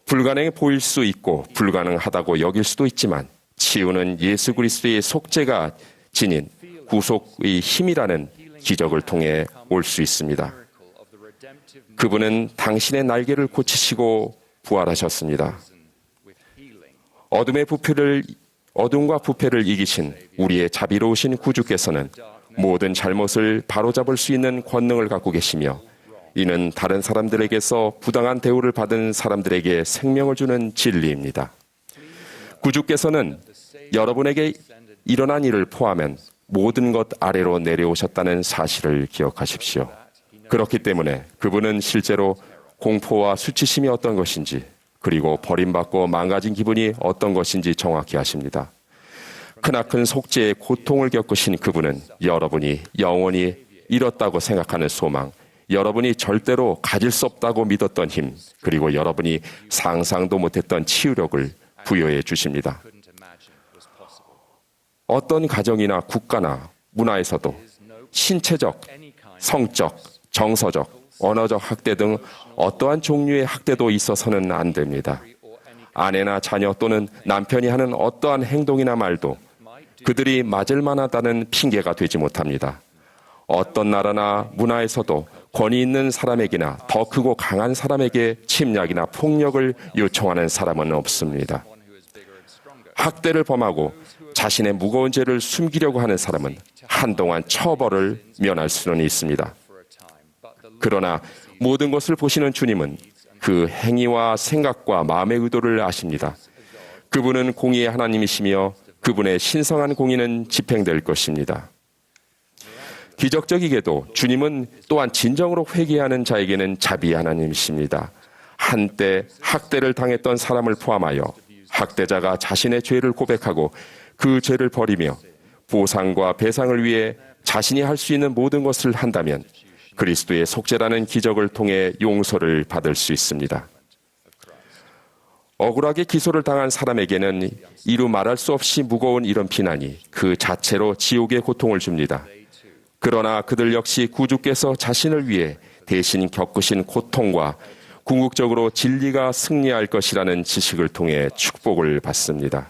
불가능해 보일 수 있고 불가능하다고 여길 수도 있지만 치유는 예수 그리스도의 속죄가 지닌 구속의 힘이라는 기적을 통해 올 수 있습니다. 그분은 당신의 날개를 고치시고 부활하셨습니다. 어둠과 부패를 이기신 우리의 자비로우신 구주께서는 모든 잘못을 바로잡을 수 있는 권능을 갖고 계시며 이는 다른 사람들에게서 부당한 대우를 받은 사람들에게 생명을 주는 진리입니다. 구주께서는 여러분에게 일어난 일을 포함한 모든 것 아래로 내려오셨다는 사실을 기억하십시오. 그렇기 때문에 그분은 실제로 공포와 수치심이 어떤 것인지 그리고 버림받고 망가진 기분이 어떤 것인지 정확히 아십니다. 크나큰 속죄의 고통을 겪으신 그분은 여러분이 영원히 잃었다고 생각하는 소망, 여러분이 절대로 가질 수 없다고 믿었던 힘, 그리고 여러분이 상상도 못했던 치유력을 부여해 주십니다. 어떤 가정이나 국가나 문화에서도 신체적, 성적, 정서적, 언어적 학대 등 어떠한 종류의 학대도 있어서는 안 됩니다. 아내나 자녀 또는 남편이 하는 어떠한 행동이나 말도 그들이 맞을 만하다는 핑계가 되지 못합니다. 어떤 나라나 문화에서도 권위 있는 사람에게나 더 크고 강한 사람에게 침략이나 폭력을 요청하는 사람은 없습니다. 학대를 범하고 자신의 무거운 죄를 숨기려고 하는 사람은 한동안 처벌을 면할 수는 있습니다. 그러나 모든 것을 보시는 주님은 그 행위와 생각과 마음의 의도를 아십니다. 그분은 공의의 하나님이시며 그분의 신성한 공의는 집행될 것입니다. 기적적이게도 주님은 또한 진정으로 회개하는 자에게는 자비의 하나님이십니다. 한때 학대를 당했던 사람을 포함하여 학대자가 자신의 죄를 고백하고 그 죄를 버리며 보상과 배상을 위해 자신이 할 수 있는 모든 것을 한다면 그리스도의 속죄라는 기적을 통해 용서를 받을 수 있습니다. 억울하게 기소를 당한 사람에게는 이루 말할 수 없이 무거운 이런 비난이 그 자체로 지옥의 고통을 줍니다. 그러나 그들 역시 구주께서 자신을 위해 대신 겪으신 고통과 궁극적으로 진리가 승리할 것이라는 지식을 통해 축복을 받습니다.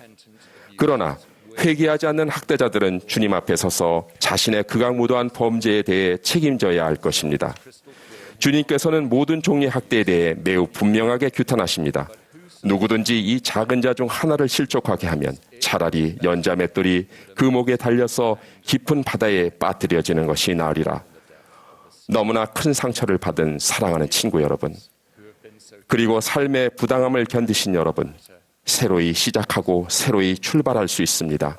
그러나 회개하지 않는 학대자들은 주님 앞에 서서 자신의 극악무도한 범죄에 대해 책임져야 할 것입니다. 주님께서는 모든 종류의 학대에 대해 매우 분명하게 규탄하십니다. 누구든지 이 작은 자 중 하나를 실족하게 하면 차라리 연자 맷돌이 그 목에 달려서 깊은 바다에 빠뜨려지는 것이 나으리라. 너무나 큰 상처를 받은 사랑하는 친구 여러분, 그리고 삶의 부당함을 견디신 여러분, 새로이 시작하고 새로이 출발할 수 있습니다.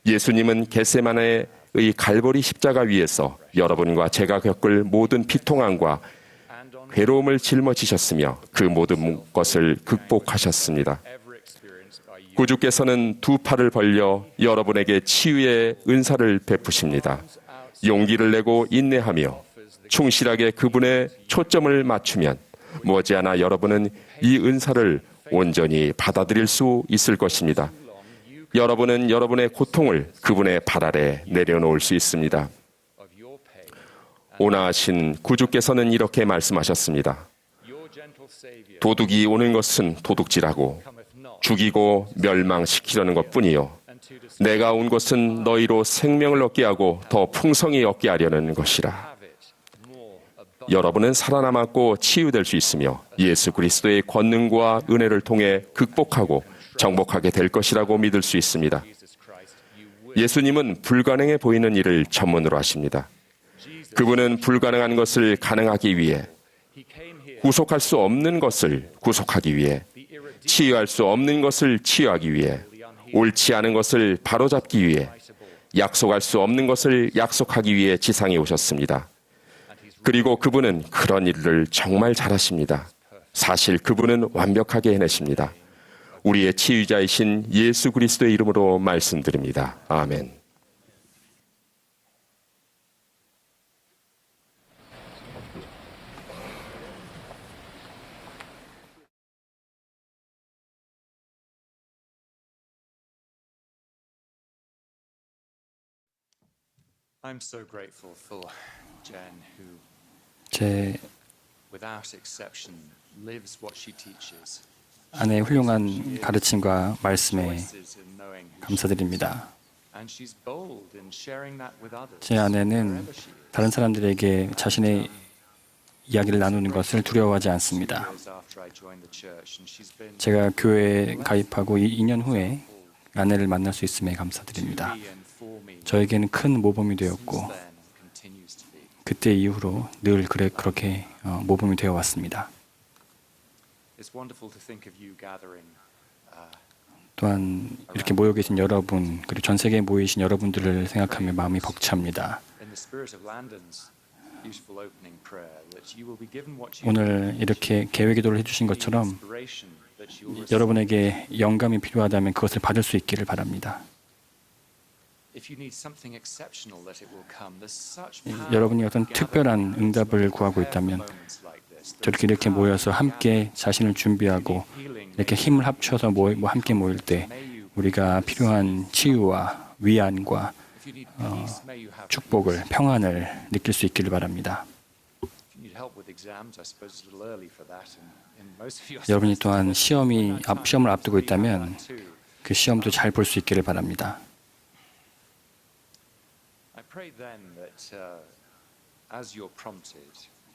예수님은 겟세마네의 갈보리 십자가 위에서 여러분과 제가 겪을 모든 비통함과 괴로움을 짊어지셨으며 그 모든 것을 극복하셨습니다. 구주께서는 두 팔을 벌려 여러분에게 치유의 은사를 베푸십니다. 용기를 내고 인내하며 충실하게 그분의 초점을 맞추면 머지않아 여러분은 이 은사를 온전히 받아들일 수 있을 것입니다. 여러분은 여러분의 고통을 그분의 발 아래 내려놓을 수 있습니다. 온화하신 구주께서는 이렇게 말씀하셨습니다. 도둑이 오는 것은 도둑질하고 죽이고 멸망시키려는 것뿐이요. 내가 온 것은 너희로 생명을 얻게 하고 더 풍성히 얻게 하려는 것이라. 여러분은 살아남았고 치유될 수 있으며 예수 그리스도의 권능과 은혜를 통해 극복하고 정복하게 될 것이라고 믿을 수 있습니다. 예수님은 불가능해 보이는 일을 전문으로 하십니다. 그분은 불가능한 것을 가능하기 위해, 구속할 수 없는 것을 구속하기 위해, 치유할 수 없는 것을 치유하기 위해, 옳지 않은 것을 바로잡기 위해, 약속할 수 없는 것을 약속하기 위해 지상에 오셨습니다. 그리고 그분은 그런 일을 정말 잘하십니다. 사실 그분은 완벽하게 해내십니다. 우리의 치유자이신 예수 그리스도의 이름으로 말씀드립니다. 아멘. I'm so grateful for Jen, who, 제 without exception, lives what she teaches. 아내의 훌륭한 가르침과 말씀에 Choices in knowing who she 감사드립니다. is. And she's bold in sharing that with others. 제 아내는 wherever she is. 다른 사람들에게 자신의 이야기를 나누는 것을 두려워하지 않습니다. Years after I joined the church, and she's been 제가 교회에 가입하고 2년 후에 아내를 만날 수 있음에 감사드립니다. to me and for me 저에게는 큰 모범이 되었고 since then and continues to be. 그때 이후로 늘 그렇게 모범이 되어 왔습니다. It's wonderful to think of you gathering 또한 이렇게 모여 계신 여러분 그리고 전 세계에 모이신 여러분들을 생각하며 마음이 벅찹니다. in the spirit of Landon's beautiful opening prayer that you will be given what you 오늘 이렇게 개회 기도를 해주신 것처럼 inspiration that you will receive. 여러분에게 영감이 필요하다면 그것을 받을 수 있기를 바랍니다. If you need something exceptional that it will come. There's such power 여러분이 어떤 in 특별한 gathering 응답을 to 구하고 prepare 있다면 for moments like this. 저렇게 이렇게 모여서 함께 자신을 준비하고 이렇게 힘을 합쳐서 함께 모일 때 우리가 필요한 치유와 위안과 If you need peace, may you have 축복을 평안을 느낄 수 있기를 바랍니다. If you need help with exams, I suppose it's a little early for that. And most of you 여러분이 또한 시험을 앞두고 있다면 그 시험도 잘 볼 수 있기를 바랍니다. I pray then that as you're prompted,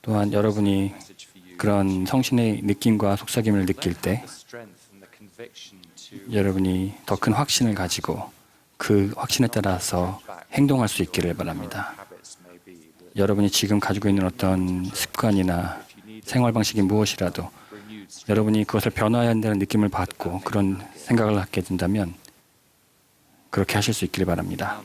또한 여러분이 message for you, 그런 성신의 느낌과 속삭임을 느낄 let 때 the strength and the conviction to 여러분이 더 큰 확신을 가지고 그 확신에 따라서 행동할 수 있기를 바랍니다. habits may be that 여러분이 지금 가지고 있는 어떤 습관이나 생활 방식이 무엇이라도 renewed strength. 여러분이 그것을 변화해야 한다는 느낌을 받고 그런 생각을 갖게 된다면 그렇게 하실 수 있기를 바랍니다.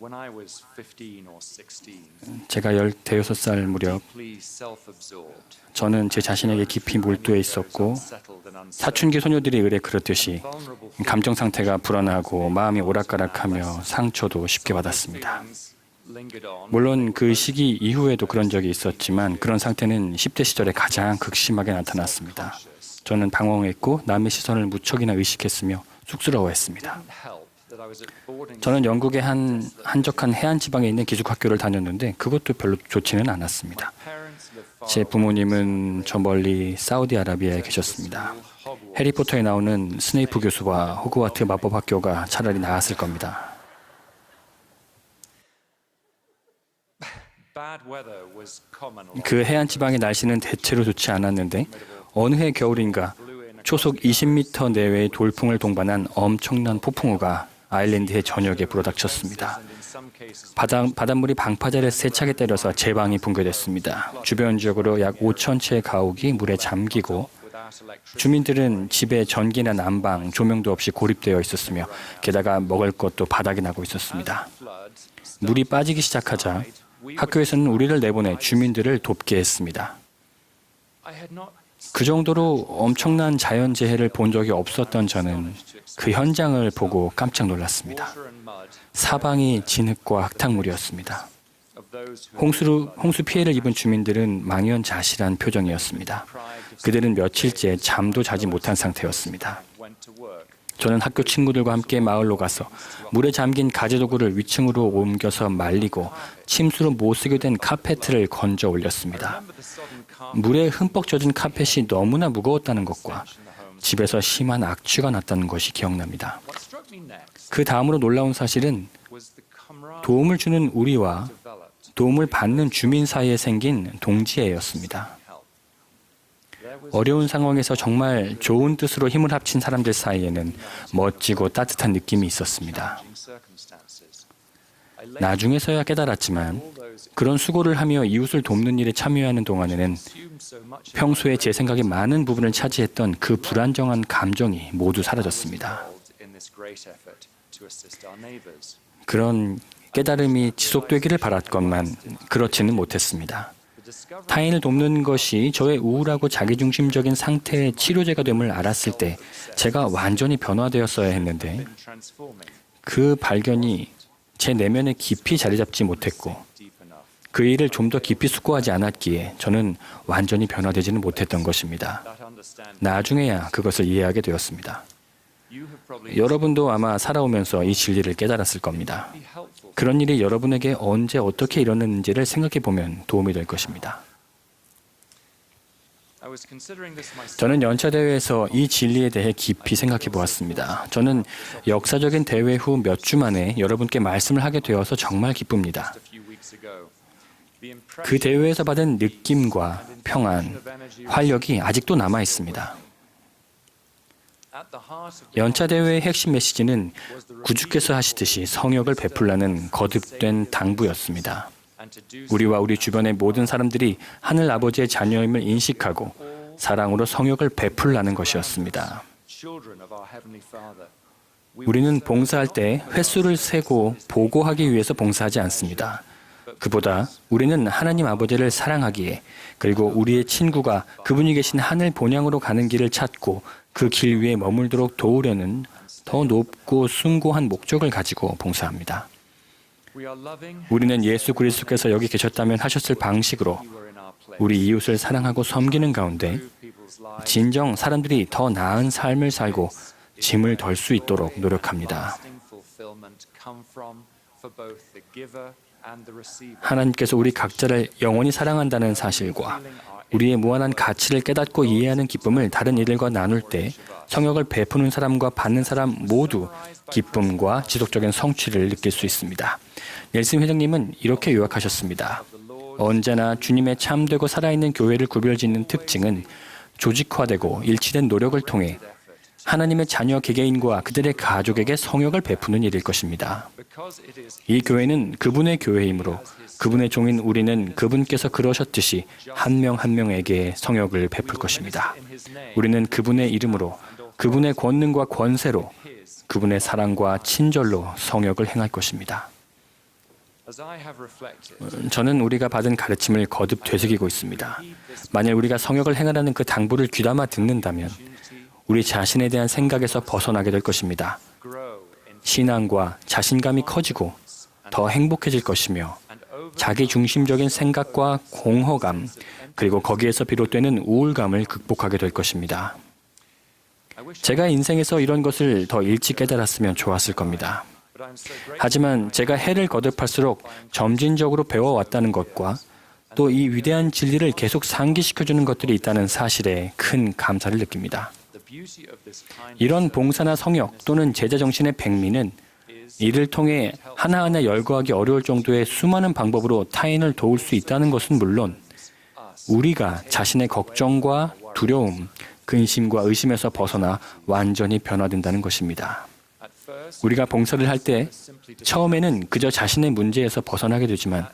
When I was 15 or 16, 제가 15살 무렵 deeply self-absorbed, 저는 제 자신에게 깊이 몰두해 있었고 settled and unsettled, 사춘기 소녀들이 의뢰 그렇듯이 vulnerable 감정 상태가 불안하고 마음이 오락가락하며 상처도 쉽게 받았습니다. feelings lingered on. 물론 그 시기 이후에도 그런 적이 있었지만 그런 상태는 10대 시절에 가장 극심하게 나타났습니다. 저는 방황했고 남의 시선을 무척이나 의식했으며 쑥스러워했습니다. Help that I was at boarding 저는 영국의 한적한 해안 지방에 있는 기숙학교를 다녔는데 그것도 별로 좋지는 않았습니다. parents lived far 제 부모님은 저 멀리 사우디아라비아에 계셨습니다. 해리포터에 나오는 스네이프 교수와 호그와트 마법학교가 차라리 나았을 겁니다. bad weather was common. 그 해안 지방의 날씨는 대체로 좋지 않았는데 어느 해 겨울인가 초속 20m 내외의 돌풍을 동반한 엄청난 폭풍우가 아일랜드의 전역에 불어닥쳤습니다. And in some cases, 바닷물이 방파제를 세차게 때려서 제 방이 붕괴됐습니다. 주변 지역으로 약 5천 채의 가옥이 물에 잠기고 without electricity, 주민들은 집에 전기나 난방, 조명도 없이 고립되어 있었으며 게다가 먹을 것도 바닥이 나고 있었습니다. floods, 물이 빠지기 시작하자 학교에서는 우리를 내보내 주민들을 돕게 했습니다. I had not 그 정도로 엄청난 자연재해를 본 적이 없었던 저는 그 현장을 보고 깜짝 놀랐습니다. water and mud 사방이 진흙과 흙탕물이었습니다. of those who 홍수 피해를 입은 주민들은 망연자실한 표정이었습니다. 그들은 며칠째 잠도 자지 못한 상태였습니다. went 저는 학교 친구들과 함께 마을로 가서 물에 잠긴 가재도구를 위층으로 옮겨서 말리고 침수로 못 쓰게 된 카페트를 건져 올렸습니다. 물에 흠뻑 젖은 카펫이 너무나 무거웠다는 것과 집에서 심한 악취가 났다는 것이 기억납니다. 그 다음으로 놀라운 사실은 도움을 주는 우리와 도움을 받는 주민 사이에 생긴 동지애였습니다. 어려운 상황에서 정말 좋은 뜻으로 힘을 합친 사람들 사이에는 멋지고 따뜻한 느낌이 있었습니다. 나중에서야 깨달았지만 그런 수고를 하며 이웃을 돕는 일에 참여하는 동안에는 평소에 제 생각에 많은 부분을 차지했던 그 불안정한 감정이 모두 사라졌습니다. 그런 깨달음이 지속되기를 바랐건만 그렇지는 못했습니다. 타인을 돕는 것이 저의 우울하고 자기중심적인 상태의 치료제가 됨을 알았을 때 제가 완전히 변화되었어야 했는데 그 발견이 제 내면에 깊이 자리 잡지 못했고 그 일을 좀 더 깊이 숙고하지 않았기에 저는 완전히 변화되지는 못했던 것입니다. 나중에야 그것을 이해하게 되었습니다. 여러분도 아마 살아오면서 이 진리를 깨달았을 겁니다. 그런 일이 여러분에게 언제 어떻게 일어났는지를 생각해 보면 도움이 될 것입니다. 저는 연차 대회에서 이 진리에 대해 깊이 생각해 보았습니다. 저는 역사적인 대회 후 몇 주 만에 여러분께 말씀을 하게 되어서 정말 기쁩니다. 그 대회에서 받은 느낌과 평안, 활력이 아직도 남아 있습니다. 연차 대회의 핵심 메시지는 구주께서 하시듯이 성역을 베풀라는 거듭된 당부였습니다. 우리와 우리 주변의 모든 사람들이 하늘 아버지의 자녀임을 인식하고 사랑으로 성역을 베풀라는 것이었습니다. 우리는 봉사할 때 횟수를 세고 보고하기 위해서 봉사하지 않습니다. 그보다 우리는 하나님 아버지를 사랑하기에 그리고 우리의 친구가 그분이 계신 하늘 본향으로 가는 길을 찾고 그 길 위에 머물도록 도우려는 더 높고 숭고한 목적을 가지고 봉사합니다. 우리는 예수 그리스도께서 여기 계셨다면 하셨을 방식으로 우리 이웃을 사랑하고 섬기는 가운데 진정 사람들이 더 나은 삶을 살고 짐을 덜 수 있도록 노력합니다. 하나님께서 우리 각자를 영원히 사랑한다는 사실과 우리의 무한한 가치를 깨닫고 이해하는 기쁨을 다른 이들과 나눌 때 성역을 베푸는 사람과 받는 사람 모두 기쁨과 지속적인 성취를 느낄 수 있습니다. 넬슨 회장님은 이렇게 요약하셨습니다. 언제나 주님의 참되고 살아있는 교회를 구별짓는 특징은 조직화되고 일치된 노력을 통해 하나님의 자녀 개개인과 그들의 가족에게 성역을 베푸는 일일 것입니다. 이 교회는 그분의 교회이므로 그분의 종인 우리는 그분께서 그러셨듯이 한 명 한 명에게 성역을 베풀 것입니다. 우리는 그분의 이름으로, 그분의 권능과 권세로, 그분의 사랑과 친절로 성역을 행할 것입니다. 저는 우리가 받은 가르침을 거듭 되새기고 있습니다. 만일 우리가 성역을 행하라는 그 당부를 귀담아 듣는다면 우리 자신에 대한 생각에서 벗어나게 될 것입니다. 신앙과 자신감이 커지고 더 행복해질 것이며 자기 중심적인 생각과 공허감 그리고 거기에서 비롯되는 우울감을 극복하게 될 것입니다. 제가 인생에서 이런 것을 더 일찍 깨달았으면 좋았을 겁니다. 하지만 제가 해를 거듭할수록 점진적으로 배워왔다는 것과 또 이 위대한 진리를 계속 상기시켜주는 것들이 있다는 사실에 큰 감사를 느낍니다. 이런 봉사나 성역 또는 제자 정신의 백미는 이를 통해 하나하나 열거하기 어려울 정도의 수많은 방법으로 타인을 도울 수 있다는 것은 물론 우리가 자신의 걱정과 두려움, 근심과 의심에서 벗어나 완전히 변화된다는 것입니다. 우리가 봉사를 할 때 처음에는 그저 자신의 문제에서 벗어나게 되지만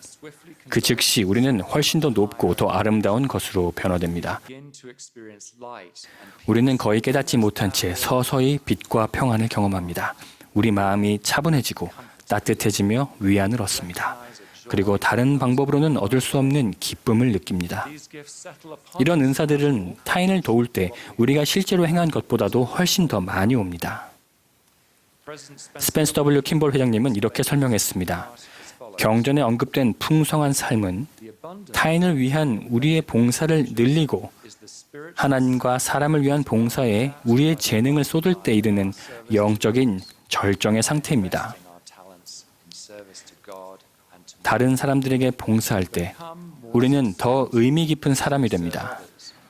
그 즉시 우리는 훨씬 더 높고 더 아름다운 것으로 변화됩니다. 우리는 거의 깨닫지 못한 채 서서히 빛과 평안을 경험합니다. 우리 마음이 차분해지고 따뜻해지며 위안을 얻습니다. 그리고 다른 방법으로는 얻을 수 없는 기쁨을 느낍니다. 이런 은사들은 타인을 도울 때 우리가 실제로 행한 것보다도 훨씬 더 많이 옵니다. 스펜서 W. 킴볼 회장님은 이렇게 설명했습니다. 경전에 언급된 풍성한 삶은 타인을 위한 우리의 봉사를 늘리고 하나님과 사람을 위한 봉사에 우리의 재능을 쏟을 때 이르는 영적인 절정의 상태입니다. 다른 사람들에게 봉사할 때 우리는 더 의미 깊은 사람이 됩니다.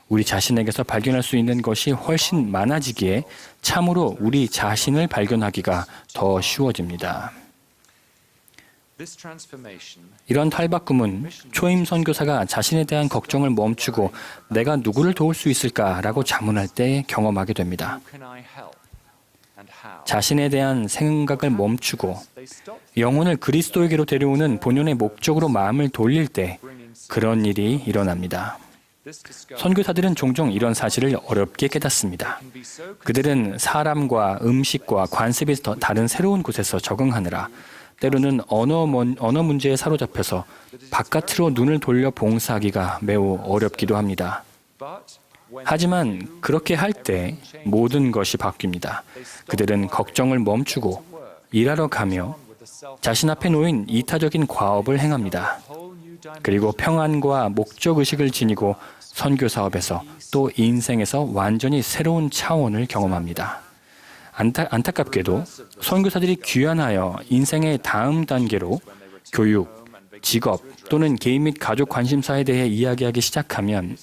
우리 자신에게서 발견할 수 있는 것이 훨씬 많아지기에 참으로 우리 자신을 발견하기가 더 쉬워집니다. 이런 탈바꿈은 초임 선교사가 자신에 대한 걱정을 멈추고 내가 누구를 도울 수 있을까라고 자문할 때 경험하게 됩니다. 자신에 대한 생각을 멈추고 영혼을 그리스도에게로 데려오는 본연의 목적으로 마음을 돌릴 때 그런 일이 일어납니다. 선교사들은 종종 이런 사실을 어렵게 깨닫습니다. 그들은 사람과 음식과 관습이 다른 새로운 곳에서 적응하느라 때로는 언어 문제에 사로잡혀서 바깥으로 눈을 돌려 봉사하기가 매우 어렵기도 합니다. 하지만 그렇게 할 때 모든 것이 바뀝니다. 그들은 걱정을 멈추고 일하러 가며 자신 앞에 놓인 이타적인 과업을 행합니다. 그리고 평안과 목적의식을 지니고 선교 사업에서 또 인생에서 완전히 새로운 차원을 경험합니다. 안타깝게도 선교사들이 귀환하여 인생의 다음 단계로 교육, 직업 또는 개인 및 가족 관심사에 대해 이야기하기 시작하면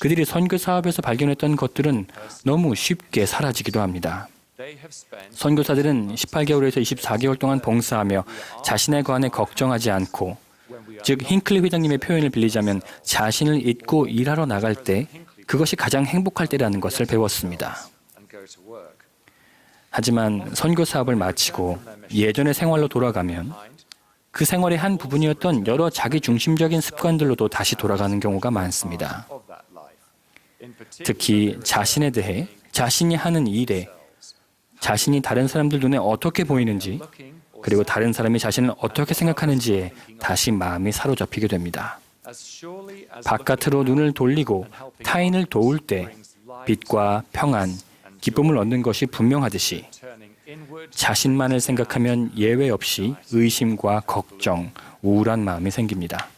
그들이 선교 사업에서 발견했던 것들은 너무 쉽게 사라지기도 합니다. 선교사들은 18개월에서 24개월 동안 봉사하며 자신에 관해 걱정하지 않고, 즉 힌클리 회장님의 표현을 빌리자면 자신을 잊고 일하러 나갈 때 그것이 가장 행복할 때라는 것을 배웠습니다. 하지만 선교 사업을 마치고 예전의 생활로 돌아가면 그 생활의 한 부분이었던 여러 자기 중심적인 습관들로도 다시 돌아가는 경우가 많습니다. 특히 자신에 대해, 자신이 하는 일에, 자신이 다른 사람들 눈에 어떻게 보이는지, 그리고 다른 사람이 자신을 어떻게 생각하는지에 다시 마음이 사로잡히게 됩니다. 바깥으로 눈을 돌리고 타인을 도울 때 빛과 평안, 기쁨을 얻는 것이 분명하듯이 자신만을 생각하면 예외 없이 의심과 걱정, 우울한 마음이 생깁니다.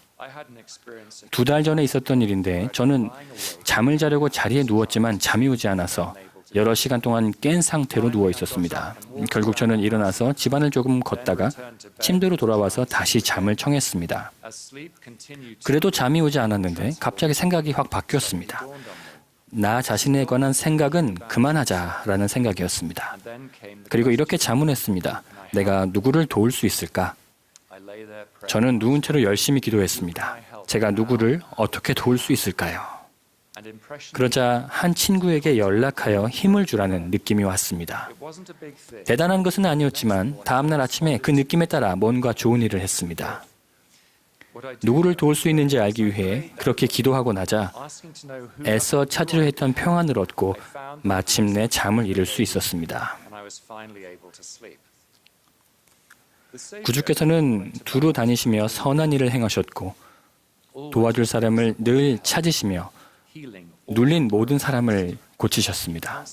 2달 전에 있었던 일인데 저는 잠을 자려고 자리에 누웠지만 잠이 오지 않아서 여러 시간 동안 깬 상태로 누워 있었습니다. 결국 저는 일어나서 집안을 조금 걷다가 침대로 돌아와서 다시 잠을 청했습니다. 그래도 잠이 오지 않았는데 갑자기 생각이 확 바뀌었습니다. 나 자신에 관한 생각은 그만하자라는 생각이었습니다. 그리고 이렇게 자문했습니다. 내가 누구를 도울 수 있을까? 저는 누운 채로 열심히 기도했습니다. 제가 누구를 어떻게 도울 수 있을까요? 그러자 한 친구에게 연락하여 힘을 주라는 느낌이 왔습니다. 대단한 것은 아니었지만 다음날 아침에 그 느낌에 따라 뭔가 좋은 일을 했습니다. 누구를 도울 수 있는지 알기 위해 그렇게 기도하고 나자 애써 찾으려 했던 평안을 얻고 마침내 잠을 이룰 수 있었습니다. 구주께서는 두루 다니시며 선한 일을 행하셨고 도와줄 사람을 늘 찾으시며 눌린 모든 사람을 고치셨습니다.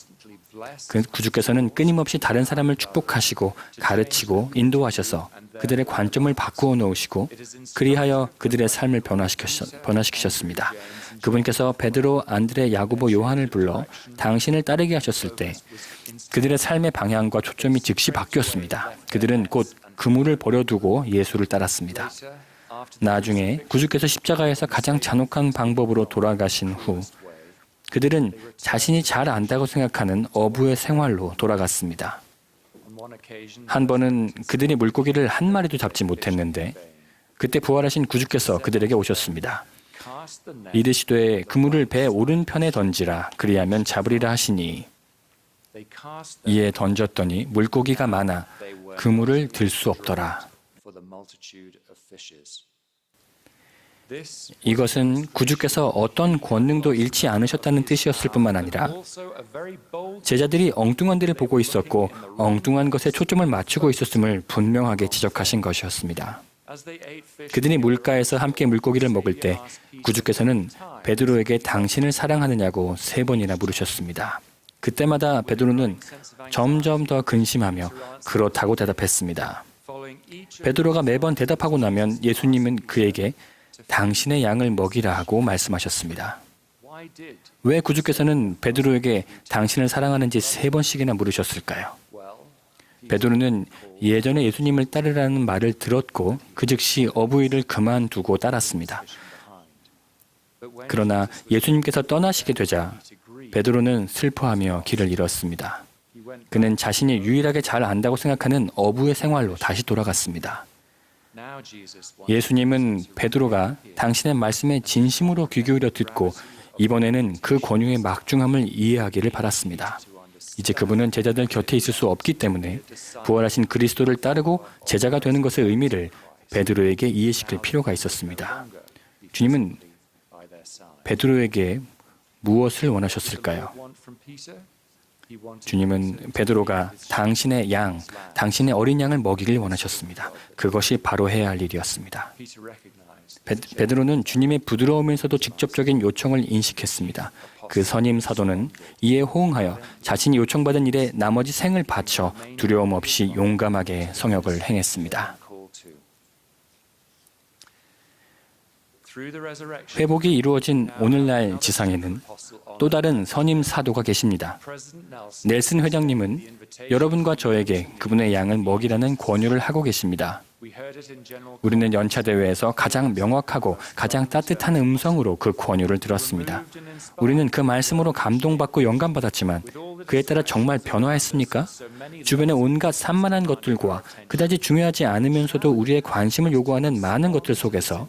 그 구주께서는 끊임없이 다른 사람을 축복하시고 가르치고 인도하셔서 그들의 관점을 바꾸어 놓으시고 그리하여 그들의 삶을 변화시키셨습니다. 그분께서 베드로, 안드레, 야고보, 요한을 불러 당신을 따르게 하셨을 때 그들의 삶의 방향과 초점이 즉시 바뀌었습니다. 그들은 곧 그물을 버려두고 예수를 따랐습니다. 나중에 구주께서 십자가에서 가장 잔혹한 방법으로 돌아가신 후 그들은 자신이 잘 안다고 생각하는 어부의 생활로 돌아갔습니다. 한 번은 그들이 물고기를 한 마리도 잡지 못했는데 그때 부활하신 구주께서 그들에게 오셨습니다. 이르시되 그물을 배 오른편에 던지라 그리하면 잡으리라 하시니 이에 던졌더니 물고기가 많아 그물을 들 수 없더라. 이것은 구주께서 어떤 권능도 잃지 않으셨다는 뜻이었을 뿐만 아니라 제자들이 엉뚱한 데를 보고 있었고 엉뚱한 것에 초점을 맞추고 있었음을 분명하게 지적하신 것이었습니다. 그들이 물가에서 함께 물고기를 먹을 때 구주께서는 베드로에게 당신을 사랑하느냐고 3번이나 물으셨습니다. 그때마다 베드로는 점점 더 근심하며 그렇다고 대답했습니다. 베드로가 매번 대답하고 나면 예수님은 그에게 당신의 양을 먹이라 하고 말씀하셨습니다. 왜 구주께서는 베드로에게 당신을 사랑하는지 3번씩이나 물으셨을까요? 베드로는 예전에 예수님을 따르라는 말을 들었고 그 즉시 어부일을 그만두고 따랐습니다. 그러나 예수님께서 떠나시게 되자 베드로는 슬퍼하며 길을 잃었습니다. 그는 자신이 유일하게 잘 안다고 생각하는 어부의 생활로 다시 돌아갔습니다. 예수님은 베드로가 당신의 말씀에 진심으로 귀 기울여 듣고 이번에는 그 권유의 막중함을 이해하기를 바랐습니다. 이제 그분은 제자들 곁에 있을 수 없기 때문에 부활하신 그리스도를 따르고 제자가 되는 것의 의미를 베드로에게 이해시킬 필요가 있었습니다. 주님은 베드로에게 무엇을 원하셨을까요? 주님은 베드로가 당신의 당신의 어린 양을 먹이길 원하셨습니다. 그것이 바로 해야 할 일이었습니다. 베드로는 주님의 부드러우면서도 직접적인 요청을 인식했습니다. 그 선임 사도는 이에 호응하여 자신이 요청받은 일에 나머지 생을 바쳐 두려움 없이 용감하게 성역을 행했습니다. 회복이 이루어진 오늘날 지상에는 또 다른 선임 사도가 계십니다. 넬슨 회장님은 여러분과 저에게 그분의 양을 먹이라는 권유를 하고 계십니다. 우리는 연차대회에서 가장 명확하고 가장 따뜻한 음성으로 그 권유를 들었습니다. 우리는 그 말씀으로 감동받고 영감받았지만 그에 따라 정말 변화했습니까? 주변의 온갖 산만한 것들과 그다지 중요하지 않으면서도 우리의 관심을 요구하는 많은 것들 속에서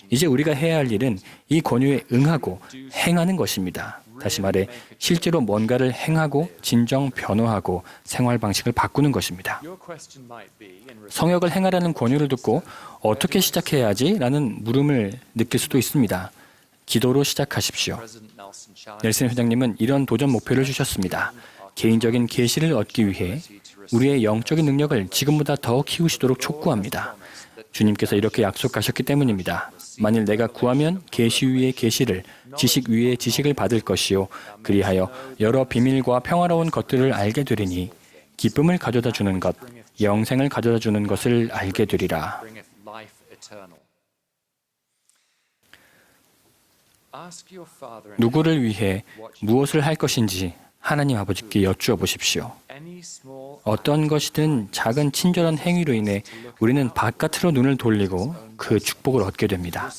이제 우리가 해야 할 일은 이 권유에 응하고 행하는 것입니다. 다시 말해 실제로 뭔가를 행하고 진정 변화하고 생활 방식을 바꾸는 것입니다. 성역을 행하라는 권유를 듣고 어떻게 시작해야 하지? 라는 물음을 느낄 수도 있습니다. 기도로 시작하십시오. 넬슨 회장님은 이런 도전 목표를 주셨습니다. 개인적인 계시를 얻기 위해 우리의 영적인 능력을 지금보다 더 키우시도록 촉구합니다. 주님께서 이렇게 약속하셨기 때문입니다. 만일 내가 구하면 계시 위에 계시를, 지식 위에 지식을 받을 것이요 그리하여 여러 비밀과 평화로운 것들을 알게 되리니 기쁨을 가져다 주는 것, 영생을 가져다 주는 것을 알게 되리라. 누구를 위해 무엇을 할 것인지 하나님 아버지께 여쭈어 보십시오. 어떤 것이든 작은 친절한 행위로 인해 우리는 바깥으로 눈을 돌리고 그 축복을 얻게 됩니다.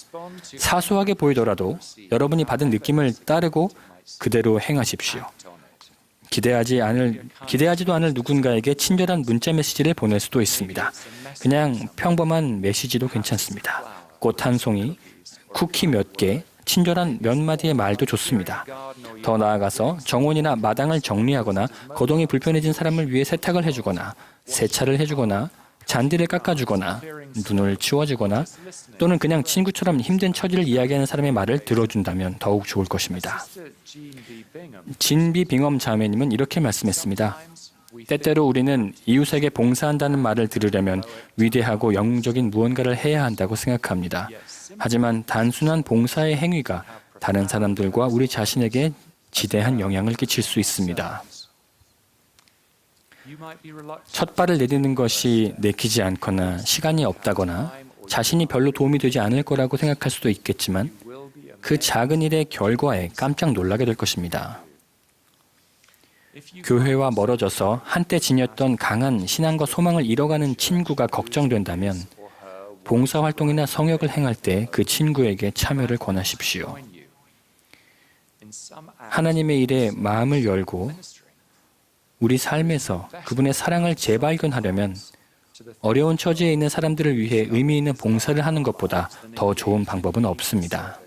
사소하게 보이더라도 여러분이 받은 느낌을 따르고 그대로 행하십시오. 기대하지도 않을 누군가에게 친절한 문자 메시지를 보낼 수도 있습니다. 그냥 평범한 메시지도 괜찮습니다. 꽃 한 송이, 쿠키 몇 개, 친절한 몇 마디의 말도 좋습니다. 더 나아가서 정원이나 마당을 정리하거나 거동이 불편해진 사람을 위해 세탁을 해주거나 세차를 해주거나 잔디를 깎아주거나 눈을 치워주거나 또는 그냥 친구처럼 힘든 처지를 이야기하는 사람의 말을 들어준다면 더욱 좋을 것입니다. 진비 빙엄 자매님은 이렇게 말씀했습니다. 때때로 우리는 이웃에게 봉사한다는 말을 들으려면 위대하고 영웅적인 무언가를 해야 한다고 생각합니다. 하지만 단순한 봉사의 행위가 다른 사람들과 우리 자신에게 지대한 영향을 끼칠 수 있습니다. 첫 발을 내딛는 것이 내키지 않거나 시간이 없다거나 자신이 별로 도움이 되지 않을 거라고 생각할 수도 있겠지만 그 작은 일의 결과에 깜짝 놀라게 될 것입니다. 교회와 멀어져서 한때 지녔던 강한 신앙과 소망을 잃어가는 친구가 걱정된다면 봉사활동이나 성역을 행할 때 그 친구에게 참여를 권하십시오. 하나님의 일에 마음을 열고 우리 삶에서 그분의 사랑을 재발견하려면 어려운 처지에 있는 사람들을 위해 의미 있는 봉사를 하는 것보다 더 좋은 방법은 없습니다.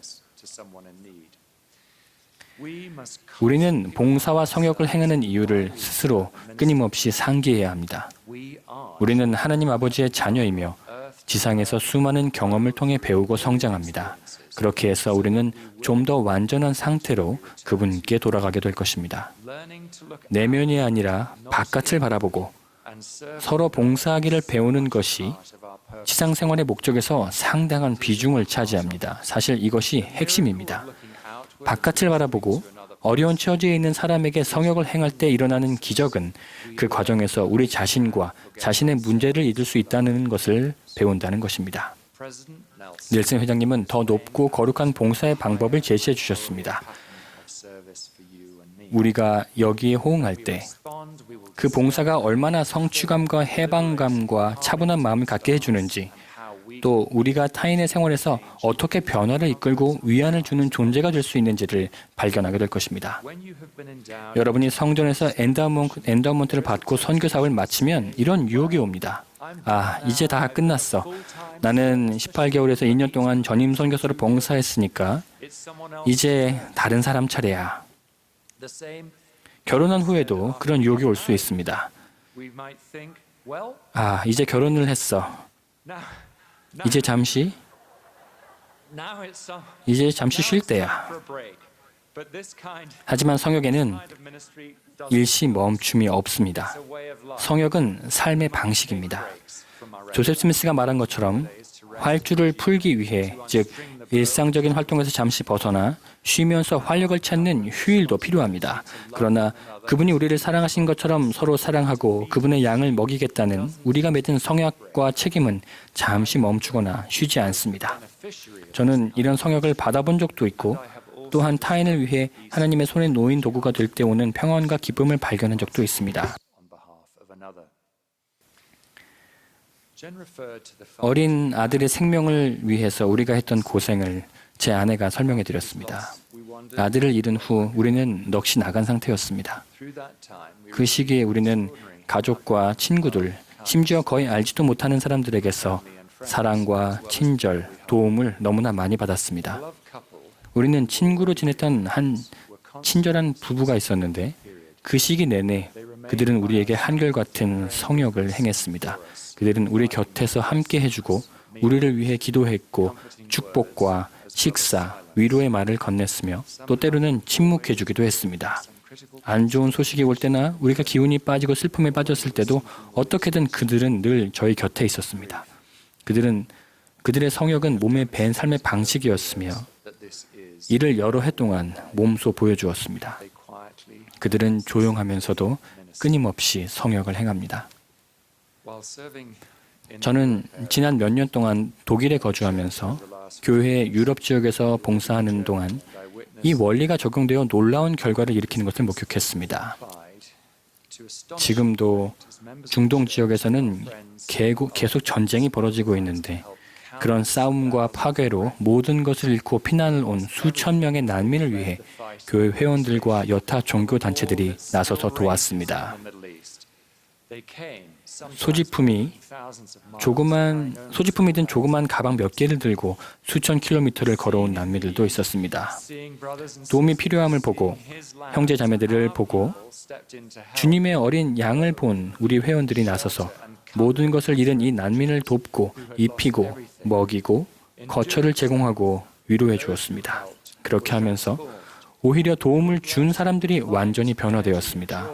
우리는 봉사와 성역을 행하는 이유를 스스로 끊임없이 상기해야 합니다. 우리는 하나님 아버지의 자녀이며 지상에서 수많은 경험을 통해 배우고 성장합니다. 그렇게 해서 우리는 좀 더 완전한 상태로 그분께 돌아가게 될 것입니다. 내면이 아니라 바깥을 바라보고 서로 봉사하기를 배우는 것이 지상생활의 목적에서 상당한 비중을 차지합니다. 사실 이것이 핵심입니다. 바깥을 바라보고 어려운 처지에 있는 사람에게 성역을 행할 때 일어나는 기적은 그 과정에서 우리 자신과 자신의 문제를 잊을 수 있다는 것을 배운다는 것입니다. 넬슨 회장님은 더 높고 거룩한 봉사의 방법을 제시해 주셨습니다. 우리가 여기에 호응할 때 그 봉사가 얼마나 성취감과 해방감과 차분한 마음을 갖게 해주는지, 또 우리가 타인의 생활에서 어떻게 변화를 이끌고 위안을 주는 존재가 될 수 있는지를 발견하게 될 것입니다. 여러분이 성전에서 엔다우먼트를 받고 선교 사업을 마치면 이런 유혹이 옵니다. 이제 다 끝났어. 나는 18개월에서 2년 동안 전임 선교사로 봉사했으니까 이제 다른 사람 차례야. 결혼한 후에도 그런 유혹이 올 수 있습니다. 이제 결혼을 했어. 이제 잠시 쉴 때야. 하지만 성역에는 일시 멈춤이 없습니다. 성역은 삶의 방식입니다. 조셉 스미스가 말한 것처럼 활주를 풀기 위해, 즉 일상적인 활동에서 잠시 벗어나 쉬면서 활력을 찾는 휴일도 필요합니다. 그러나 그분이 우리를 사랑하신 것처럼 서로 사랑하고 그분의 양을 먹이겠다는 우리가 맺은 성약과 책임은 잠시 멈추거나 쉬지 않습니다. 저는 이런 성역을 받아본 적도 있고, 또한 타인을 위해 하나님의 손에 놓인 도구가 될 때 오는 평안과 기쁨을 발견한 적도 있습니다. 어린 아들의 생명을 위해서 우리가 했던 고생을 제 아내가 설명해 드렸습니다. 아들을 잃은 후 우리는 넋이 나간 상태였습니다. 그 시기에 우리는 가족과 친구들, 심지어 거의 알지도 못하는 사람들에게서 사랑과 친절, 도움을 너무나 많이 받았습니다. 우리는 친구로 지냈던 한 친절한 부부가 있었는데, 그 시기 내내 그들은 우리에게 한결같은 성역을 행했습니다. 그들은 우리 곁에서 함께 해주고 우리를 위해 기도했고 축복과 식사, 위로의 말을 건넸으며 또 때로는 침묵해주기도 했습니다. 안 좋은 소식이 올 때나 우리가 기운이 빠지고 슬픔에 빠졌을 때도 어떻게든 그들은 늘 저희 곁에 있었습니다. 그들의 성역은 몸에 밴 삶의 방식이었으며 이를 여러 해 동안 몸소 보여주었습니다. 그들은 조용하면서도 끊임없이 성역을 행합니다. 저는 지난 몇 년 동안 독일에 거주하면서 교회 유럽 지역에서 봉사하는 동안 이 원리가 적용되어 놀라운 결과를 일으키는 것을 목격했습니다. 지금도 중동 지역에서는 계속 전쟁이 벌어지고 있는데, 그런 싸움과 파괴로 모든 것을 잃고 피난을 온 수천 명의 난민을 위해 교회 회원들과 여타 종교 단체들이 나서서 도왔습니다. 소지품이든 조그만 가방 몇 개를 들고 수천 킬로미터를 걸어온 난민들도 있었습니다. 도움이 필요함을 보고, 형제 자매들을 보고, 주님의 어린 양을 본 우리 회원들이 나서서 모든 것을 잃은 이 난민을 돕고 입히고 먹이고 거처를 제공하고 위로해 주었습니다. 그렇게 하면서 오히려 도움을 준 사람들이 완전히 변화되었습니다.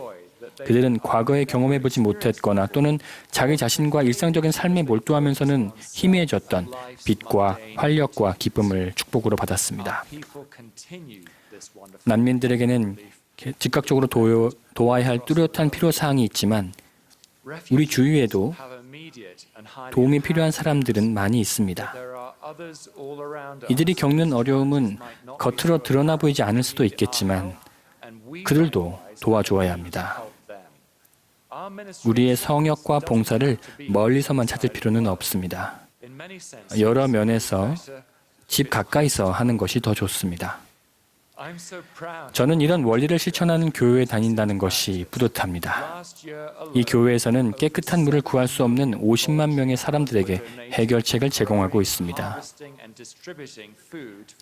그들은 과거에 경험해보지 못했거나 또는 자기 자신과 일상적인 삶에 몰두하면서는 희미해졌던 빛과 활력과 기쁨을 축복으로 받았습니다. 난민들에게는 즉각적으로 도와야 할 뚜렷한 필요사항이 있지만 우리 주위에도 도움이 필요한 사람들은 많이 있습니다. 이들이 겪는 어려움은 겉으로 드러나 보이지 않을 수도 있겠지만 그들도 도와주어야 합니다. 우리의 성역과 봉사를 멀리서만 찾을 필요는 없습니다. 여러 면에서 집 가까이서 하는 것이 더 좋습니다. 저는 이런 원리를 실천하는 교회에 다닌다는 것이 뿌듯합니다. 이 교회에서는 깨끗한 물을 구할 수 없는 50만 명의 사람들에게 해결책을 제공하고 있습니다.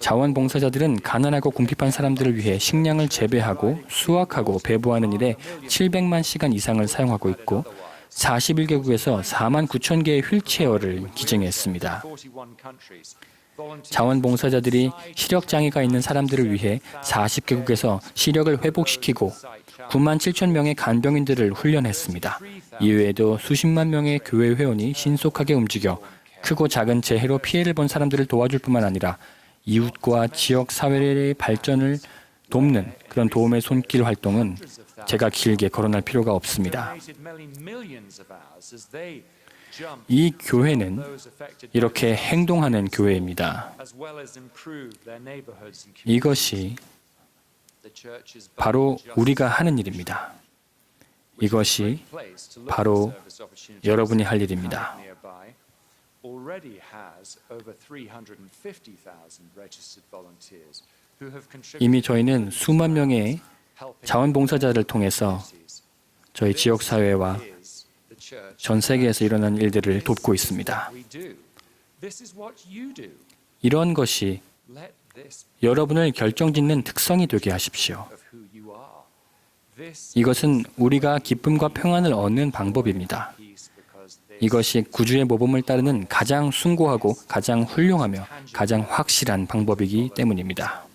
자원봉사자들은 가난하고 궁핍한 사람들을 위해 식량을 재배하고 수확하고 배부하는 일에 700만 시간 이상을 사용하고 있고 41개국에서 4만 9천 개의 휠체어를 기증했습니다. 자원봉사자들이 시력장애가 있는 사람들을 위해 40개국에서 시력을 회복시키고 9만 7천 명의 간병인들을 훈련했습니다. 이외에도 수십만 명의 교회 회원이 신속하게 움직여 크고 작은 재해로 피해를 본 사람들을 도와줄 뿐만 아니라 이웃과 지역 사회의 발전을 돕는 그런 도움의 손길 활동은 제가 길게 거론할 필요가 없습니다. 이 교회는 이렇게 행동하는 교회입니다. 이것이 바로 우리가 하는 일입니다. 이것이 바로 여러분이 할 일입니다. 이미 저희는 수만 명의 자원봉사자를 통해서 저희 지역사회와 전 세계에서 일어난 일들을 돕고 있습니다. 이런 것이 여러분을 결정짓는 특성이 되게 하십시오. 이것은 우리가 기쁨과 평안을 얻는 방법입니다. 이것이 구주의 모범을 따르는 가장 숭고하고 가장 훌륭하며 가장 확실한 방법이기 때문입니다.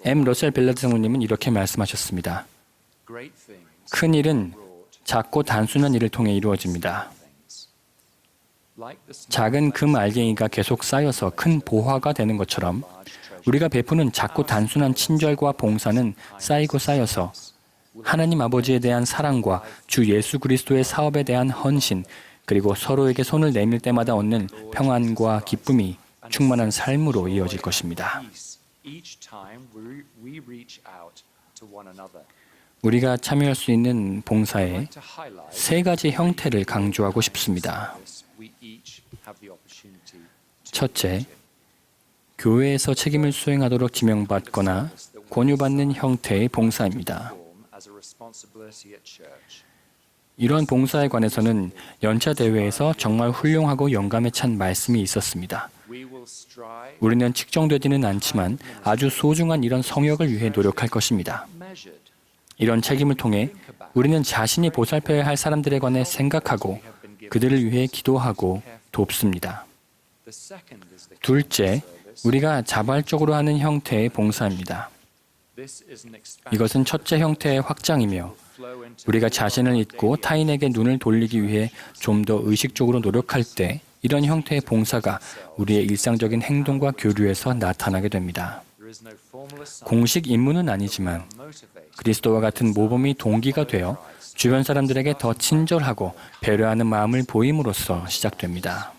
M. 러셀 벨라드 장로님은 이렇게 말씀하셨습니다. 큰 일은 작고 단순한 일을 통해 이루어집니다. 작은 금 알갱이가 계속 쌓여서 큰 보화가 되는 것처럼 우리가 베푸는 작고 단순한 친절과 봉사는 쌓이고 쌓여서 하나님 아버지에 대한 사랑과 주 예수 그리스도의 사업에 대한 헌신, 그리고 서로에게 손을 내밀 때마다 얻는 평안과 기쁨이 충만한 삶으로 이어질 것입니다. 우리가 참여할 수 있는 봉사의 세 가지 형태를 강조하고 싶습니다. 첫째, 교회에서 책임을 수행하도록 지명받거나 권유받는 형태의 봉사입니다. 이런 봉사에 관해서는 연차 대회에서 정말 훌륭하고 영감에 찬 말씀이 있었습니다. 우리는 측정되지는 않지만 아주 소중한 이런 성역을 위해 노력할 것입니다. 이런 책임을 통해 우리는 자신이 보살펴야 할 사람들에 관해 생각하고 그들을 위해 기도하고 돕습니다. 둘째, 우리가 자발적으로 하는 형태의 봉사입니다. 이것은 첫째 형태의 확장이며 우리가 자신을 잊고 타인에게 눈을 돌리기 위해 좀 더 의식적으로 노력할 때 이런 형태의 봉사가 우리의 일상적인 행동과 교류에서 나타나게 됩니다. 공식 임무는 아니지만 그리스도와 같은 모범이 동기가 되어 주변 사람들에게 더 친절하고 배려하는 마음을 보임으로써 시작됩니다.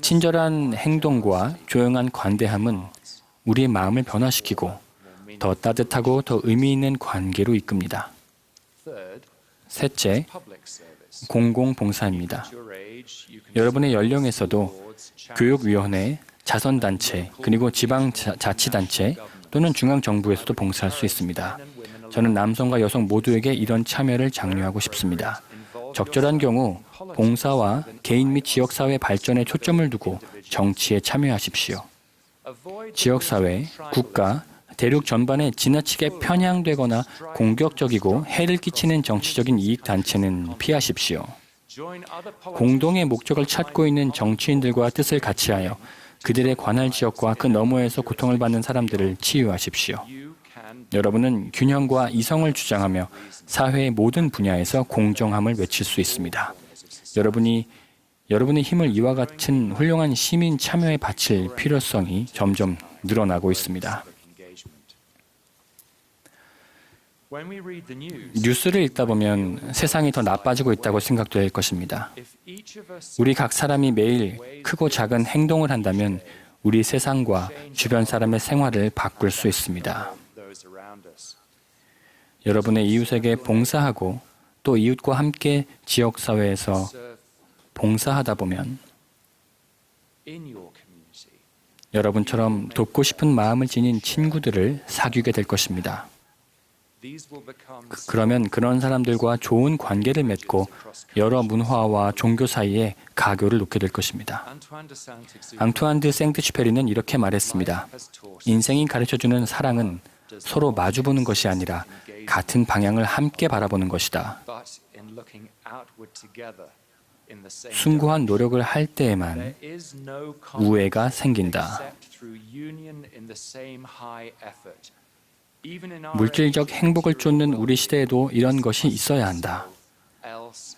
친절한 행동과 조용한 관대함은 우리의 마음을 변화시키고 더 따뜻하고 더 의미 있는 관계로 이끕니다. 셋째, 공공봉사입니다. 여러분의 연령에서도 교육위원회, 자선단체, 그리고 지방자치단체 또는 중앙정부에서도 봉사할 수 있습니다. 저는 남성과 여성 모두에게 이런 참여를 장려하고 싶습니다. 적절한 경우 봉사와 개인 및 지역사회 발전에 초점을 두고 정치에 참여하십시오. 지역사회, 국가, 대륙 전반에 지나치게 편향되거나 공격적이고 해를 끼치는 정치적인 이익단체는 피하십시오. 공동의 목적을 찾고 있는 정치인들과 뜻을 같이하여 그들의 관할 지역과 그 너머에서 고통을 받는 사람들을 치유하십시오. 여러분은 균형과 이성을 주장하며 사회의 모든 분야에서 공정함을 외칠 수 있습니다. 여러분의 힘을 이와 같은 훌륭한 시민 참여에 바칠 필요성이 점점 늘어나고 있습니다. 뉴스를 읽다 보면 세상이 더 나빠지고 있다고 생각될 것입니다. 우리 각 사람이 매일 크고 작은 행동을 한다면 우리 세상과 주변 사람의 생활을 바꿀 수 있습니다. 여러분의 이웃에게 봉사하고 또 이웃과 함께 지역사회에서 봉사하다 보면 여러분처럼 돕고 싶은 마음을 지닌 친구들을 사귀게 될 것입니다. 그러면 그런 사람들과 좋은 관계를 맺고 여러 문화와 종교 사이에 가교를 놓게 될 것입니다. 앙투안 드 생트슈페리는 이렇게 말했습니다. 인생이 가르쳐주는 사랑은 서로 마주보는 것이 아니라 같은 방향을 함께 바라보는 것이다. 숭고한 노력을 할 때에만 우애가 생긴다. 물질적 행복을 쫓는 우리 시대에도 이런 것이 있어야 한다.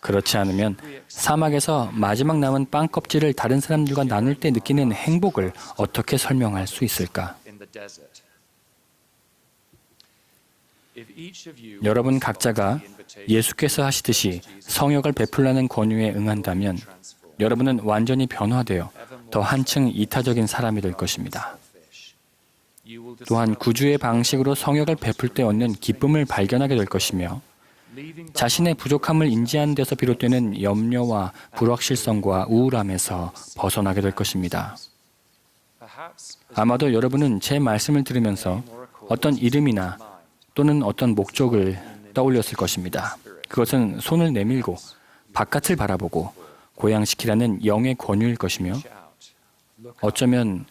그렇지 않으면 사막에서 마지막 남은 빵 껍질을 다른 사람들과 나눌 때 느끼는 행복을 어떻게 설명할 수 있을까? 여러분 각자가 예수께서 하시듯이 성역을 베풀라는 권유에 응한다면 여러분은 완전히 변화되어 더 한층 이타적인 사람이 될 것입니다. 또한 구주의 방식으로 성역을 베풀 때 얻는 기쁨을 발견하게 될 것이며 자신의 부족함을 인지하는 데서 비롯되는 염려와 불확실성과 우울함에서 벗어나게 될 것입니다. 아마도 여러분은 제 말씀을 들으면서 어떤 이름이나 또는 어떤 목적을 떠올렸을 것입니다. 그것은 손을 내밀고 바깥을 바라보고 고양시키라는 영의 권유일 것이며 어쩌면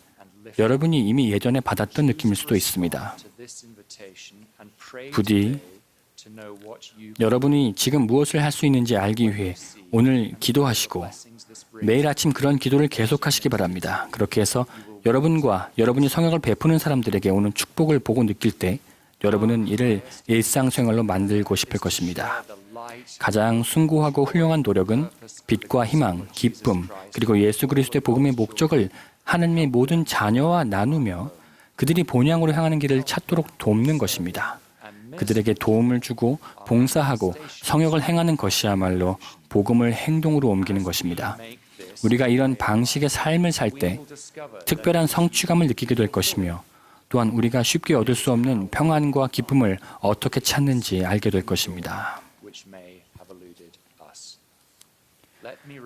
여러분이 이미 예전에 받았던 느낌일 수도 있습니다. 부디 여러분이 지금 무엇을 할 수 있는지 알기 위해 오늘 기도하시고 매일 아침 그런 기도를 계속하시기 바랍니다. 그렇게 해서 여러분과 여러분이 성역을 베푸는 사람들에게 오는 축복을 보고 느낄 때 여러분은 이를 일상생활로 만들고 싶을 것입니다. 가장 숭고하고 훌륭한 노력은 빛과 희망, 기쁨, 그리고 예수 그리스도의 복음의 목적을 하나님의 모든 자녀와 나누며 그들이 본향으로 향하는 길을 찾도록 돕는 것입니다. 그들에게 도움을 주고 봉사하고 성역을 행하는 것이야말로 복음을 행동으로 옮기는 것입니다. 우리가 이런 방식의 삶을 살 때 특별한 성취감을 느끼게 될 것이며 또한 우리가 쉽게 얻을 수 없는 평안과 기쁨을 어떻게 찾는지 알게 될 것입니다.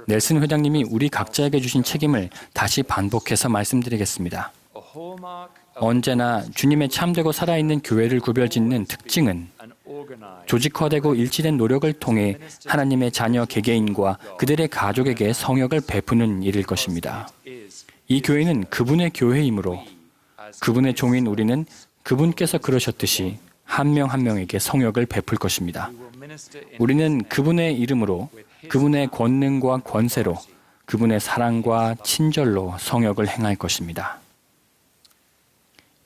넬슨 회장님이 우리 각자에게 주신 책임을 다시 반복해서 말씀드리겠습니다. 언제나 주님의 참되고 살아있는 교회를 구별짓는 특징은 조직화되고 일치된 노력을 통해 하나님의 자녀 개개인과 그들의 가족에게 성역을 베푸는 일일 것입니다. 이 교회는 그분의 교회이므로 그분의 종인 우리는 그분께서 그러셨듯이 한 명 한 명에게 성역을 베풀 것입니다. 우리는 그분의 이름으로 그분의 권능과 권세로 그분의 사랑과 친절로 성역을 행할 것입니다.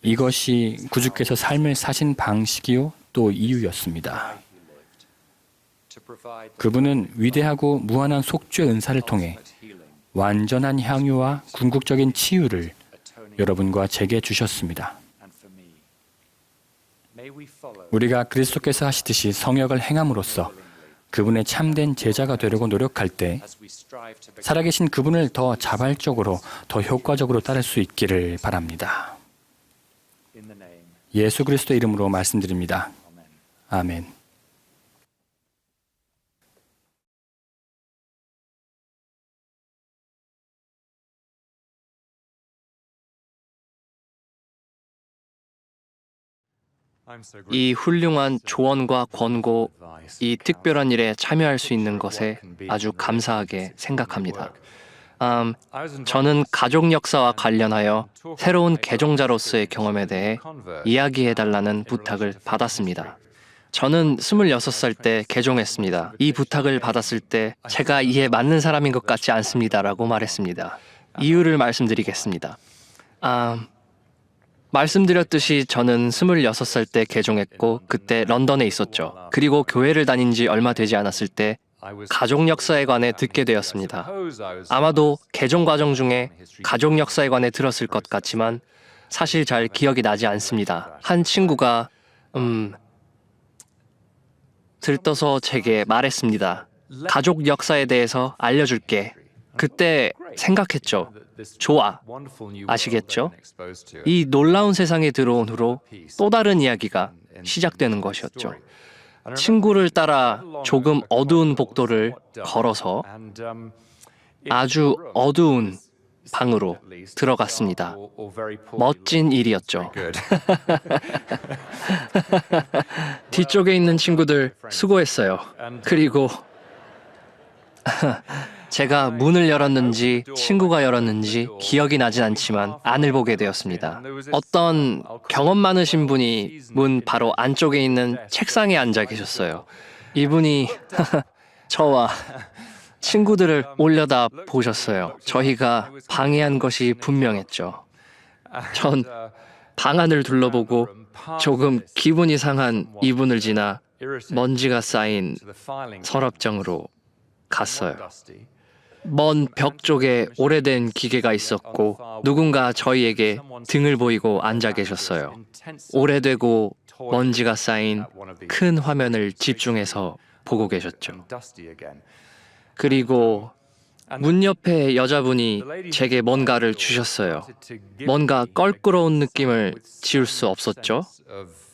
이것이 구주께서 삶을 사신 방식이요 또 이유였습니다. 그분은 위대하고 무한한 속죄 은사를 통해 완전한 향유와 궁극적인 치유를 여러분과 제게 주셨습니다. 우리가 그리스도께서 하시듯이 성역을 행함으로써 그분의 참된 제자가 되려고 노력할 때 살아계신 그분을 더 자발적으로, 더 효과적으로 따를 수 있기를 바랍니다. 예수 그리스도 이름으로 말씀드립니다. 아멘. 이 훌륭한 조언과 권고, 이 특별한 일에 참여할 수 있는 것에 아주 감사하게 생각합니다. 저는 가족 역사와 관련하여 새로운 개종자로서의 경험에 대해 이야기해달라는 부탁을 받았습니다. 저는 26살 때 개종했습니다. 이 부탁을 받았을 때 제가 이에 맞는 사람인 것 같지 않습니다라고 말했습니다. 이유를 말씀드리겠습니다. 말씀드렸듯이 저는 26살 때 개종했고 그때 런던에 있었죠. 그리고 교회를 다닌 지 얼마 되지 않았을 때 가족 역사에 관해 듣게 되었습니다. 아마도 개종 과정 중에 가족 역사에 관해 들었을 것 같지만 사실 잘 기억이 나지 않습니다. 한 친구가 들떠서 제게 말했습니다. 가족 역사에 대해서 알려줄게. 그때 생각했죠. 좋아. 아시겠죠? 이 놀라운 세상에 들어온 후로 또 다른 이야기가 시작되는 것이었죠. 친구를 따라 조금 어두운 복도를 걸어서 아주 어두운 방으로 들어갔습니다. 멋진 일이었죠. 뒤쪽에 있는 친구들 수고했어요. 그리고 제가 문을 열었는지 친구가 열었는지 기억이 나진 않지만 안을 보게 되었습니다. 어떤 경험 많으신 분이 문 바로 안쪽에 있는 책상에 앉아 계셨어요. 이분이 저와 친구들을 올려다 보셨어요. 저희가 방해한 것이 분명했죠. 전 방 안을 둘러보고 조금 기분이 상한 이분을 지나 먼지가 쌓인 서랍장으로 갔어요. 먼 벽 쪽에 오래된 기계가 있었고 누군가 저희에게 등을 보이고 앉아 계셨어요. 오래되고 먼지가 쌓인 큰 화면을 집중해서 보고 계셨죠. 그리고 문 옆에 여자분이 제게 뭔가를 주셨어요. 뭔가 껄끄러운 느낌을 지울 수 없었죠.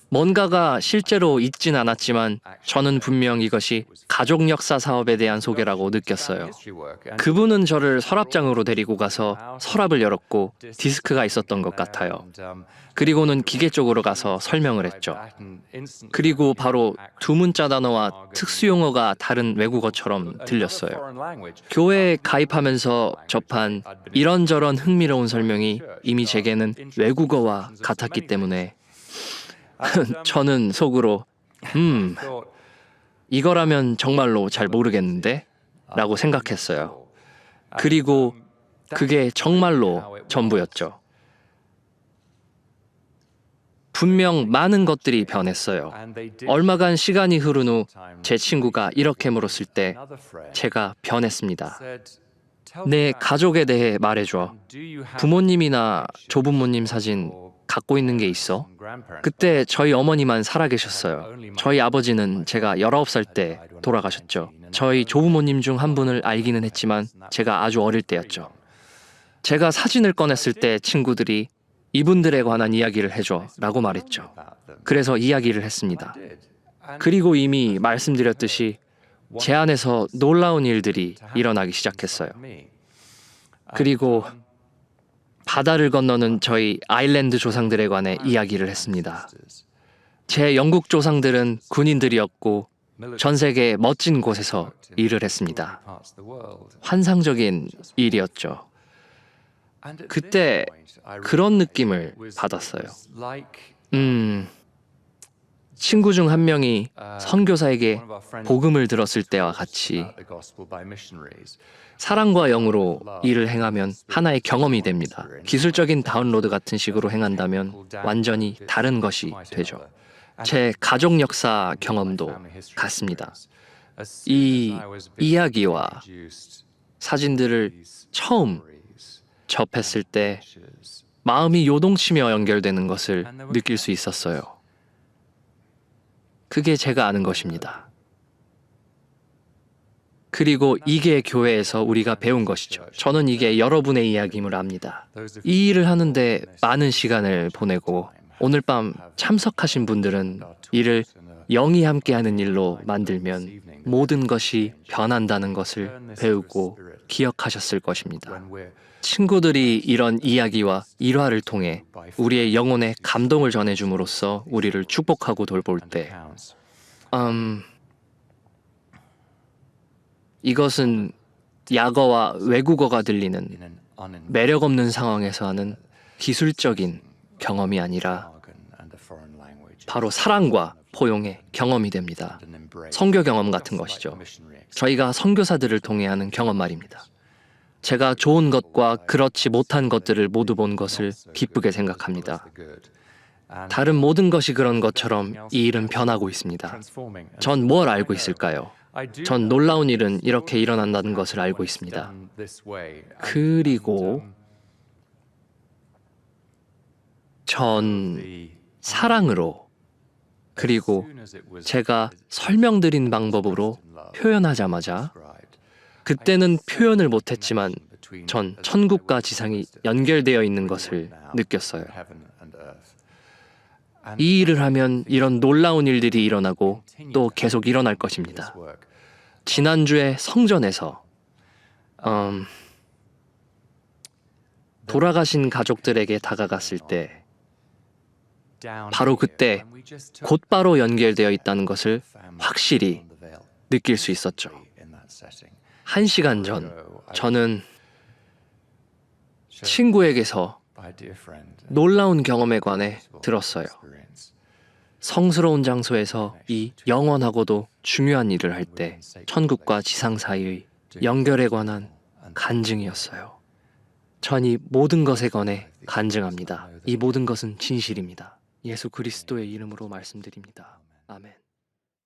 뭔가가 실제로 있진 않았지만 저는 분명 이것이 가족 역사 사업에 대한 소개라고 느꼈어요. 그분은 저를 서랍장으로 데리고 가서 서랍을 열었고 디스크가 있었던 것 같아요. 그리고는 기계 쪽으로 가서 설명을 했죠. 그리고 바로 두 문자 단어와 특수용어가 다른 외국어처럼 들렸어요. 교회에 가입하면서 접한 이런저런 흥미로운 설명이 이미 제게는 외국어와 같았기 때문에 저는 속으로 이거라면 정말로 잘 모르겠는데? 라고 생각했어요. 그리고 그게 정말로 전부였죠. 분명 많은 것들이 변했어요. 얼마간 시간이 흐른 후 제 친구가 이렇게 물었을 때 제가 변했습니다. 내 가족에 대해 말해줘. 부모님이나 조부모님 사진 갖고 있는 게 있어? 그때 저희 어머니만 살아계셨어요. 저희 아버지는 제가 19살 때 돌아가셨죠. 저희 조부모님 중 한 분을 알기는 했지만 제가 아주 어릴 때였죠. 제가 사진을 꺼냈을 때 친구들이 이분들에 관한 이야기를 해줘 라고 말했죠. 그래서 이야기를 했습니다. 그리고 이미 말씀드렸듯이 제 안에서 놀라운 일들이 일어나기 시작했어요. 그리고 바다를 건너는 저희 아일랜드 조상들에 관해 이야기를 했습니다. 제 영국 조상들은 군인들이었고 전 세계 멋진 곳에서 일을 했습니다. 환상적인 일이었죠. 그때 그런 느낌을 받았어요. 친구 중 한 명이 선교사에게 복음을 들었을 때와 같이 사랑과 영으로 일을 행하면 하나의 경험이 됩니다. 기술적인 다운로드 같은 식으로 행한다면 완전히 다른 것이 되죠. 제 가족 역사 경험도 같습니다. 이 이야기와 사진들을 처음 접했을 때 마음이 요동치며 연결되는 것을 느낄 수 있었어요. 그게 제가 아는 것입니다. 그리고 이게 교회에서 우리가 배운 것이죠. 저는 이게 여러분의 이야기임을 압니다. 이 일을 하는데 많은 시간을 보내고 오늘 밤 참석하신 분들은 이를 영이 함께하는 일로 만들면 모든 것이 변한다는 것을 배우고 기억하셨을 것입니다. 친구들이 이런 이야기와 일화를 통해 우리의 영혼에 감동을 전해줌으로써 우리를 축복하고 돌볼 때 이것은 약어와 외국어가 들리는 매력 없는 상황에서 하는 기술적인 경험이 아니라 바로 사랑과 포용의 경험이 됩니다. 선교 경험 같은 것이죠. 저희가 선교사들을 통해 하는 경험 말입니다. 제가 좋은 것과 그렇지 못한 것들을 모두 본 것을 기쁘게 생각합니다. 다른 모든 것이 그런 것처럼 이 일은 변하고 있습니다. 전 뭘 알고 있을까요? 전 놀라운 일은 이렇게 일어난다는 것을 알고 있습니다. 그리고 전 사랑으로 그리고 제가 설명드린 방법으로 표현하자마자 그때는 표현을 못했지만 전 천국과 지상이 연결되어 있는 것을 느꼈어요. 이 일을 하면 이런 놀라운 일들이 일어나고 또 계속 일어날 것입니다. 지난주에 성전에서 돌아가신 가족들에게 다가갔을 때 바로 그때 곧바로 연결되어 있다는 것을 확실히 느낄 수 있었죠. 1시간 전 저는 친구에게서 놀라운 경험에 관해 들었어요. 성스러운 장소에서 이 영원하고도 중요한 일을 할 때 천국과 지상 사이의 연결에 관한 간증이었어요. 전 이 모든 것에 관해 간증합니다. 이 모든 것은 진실입니다. 예수 그리스도의 이름으로 말씀드립니다. 아멘.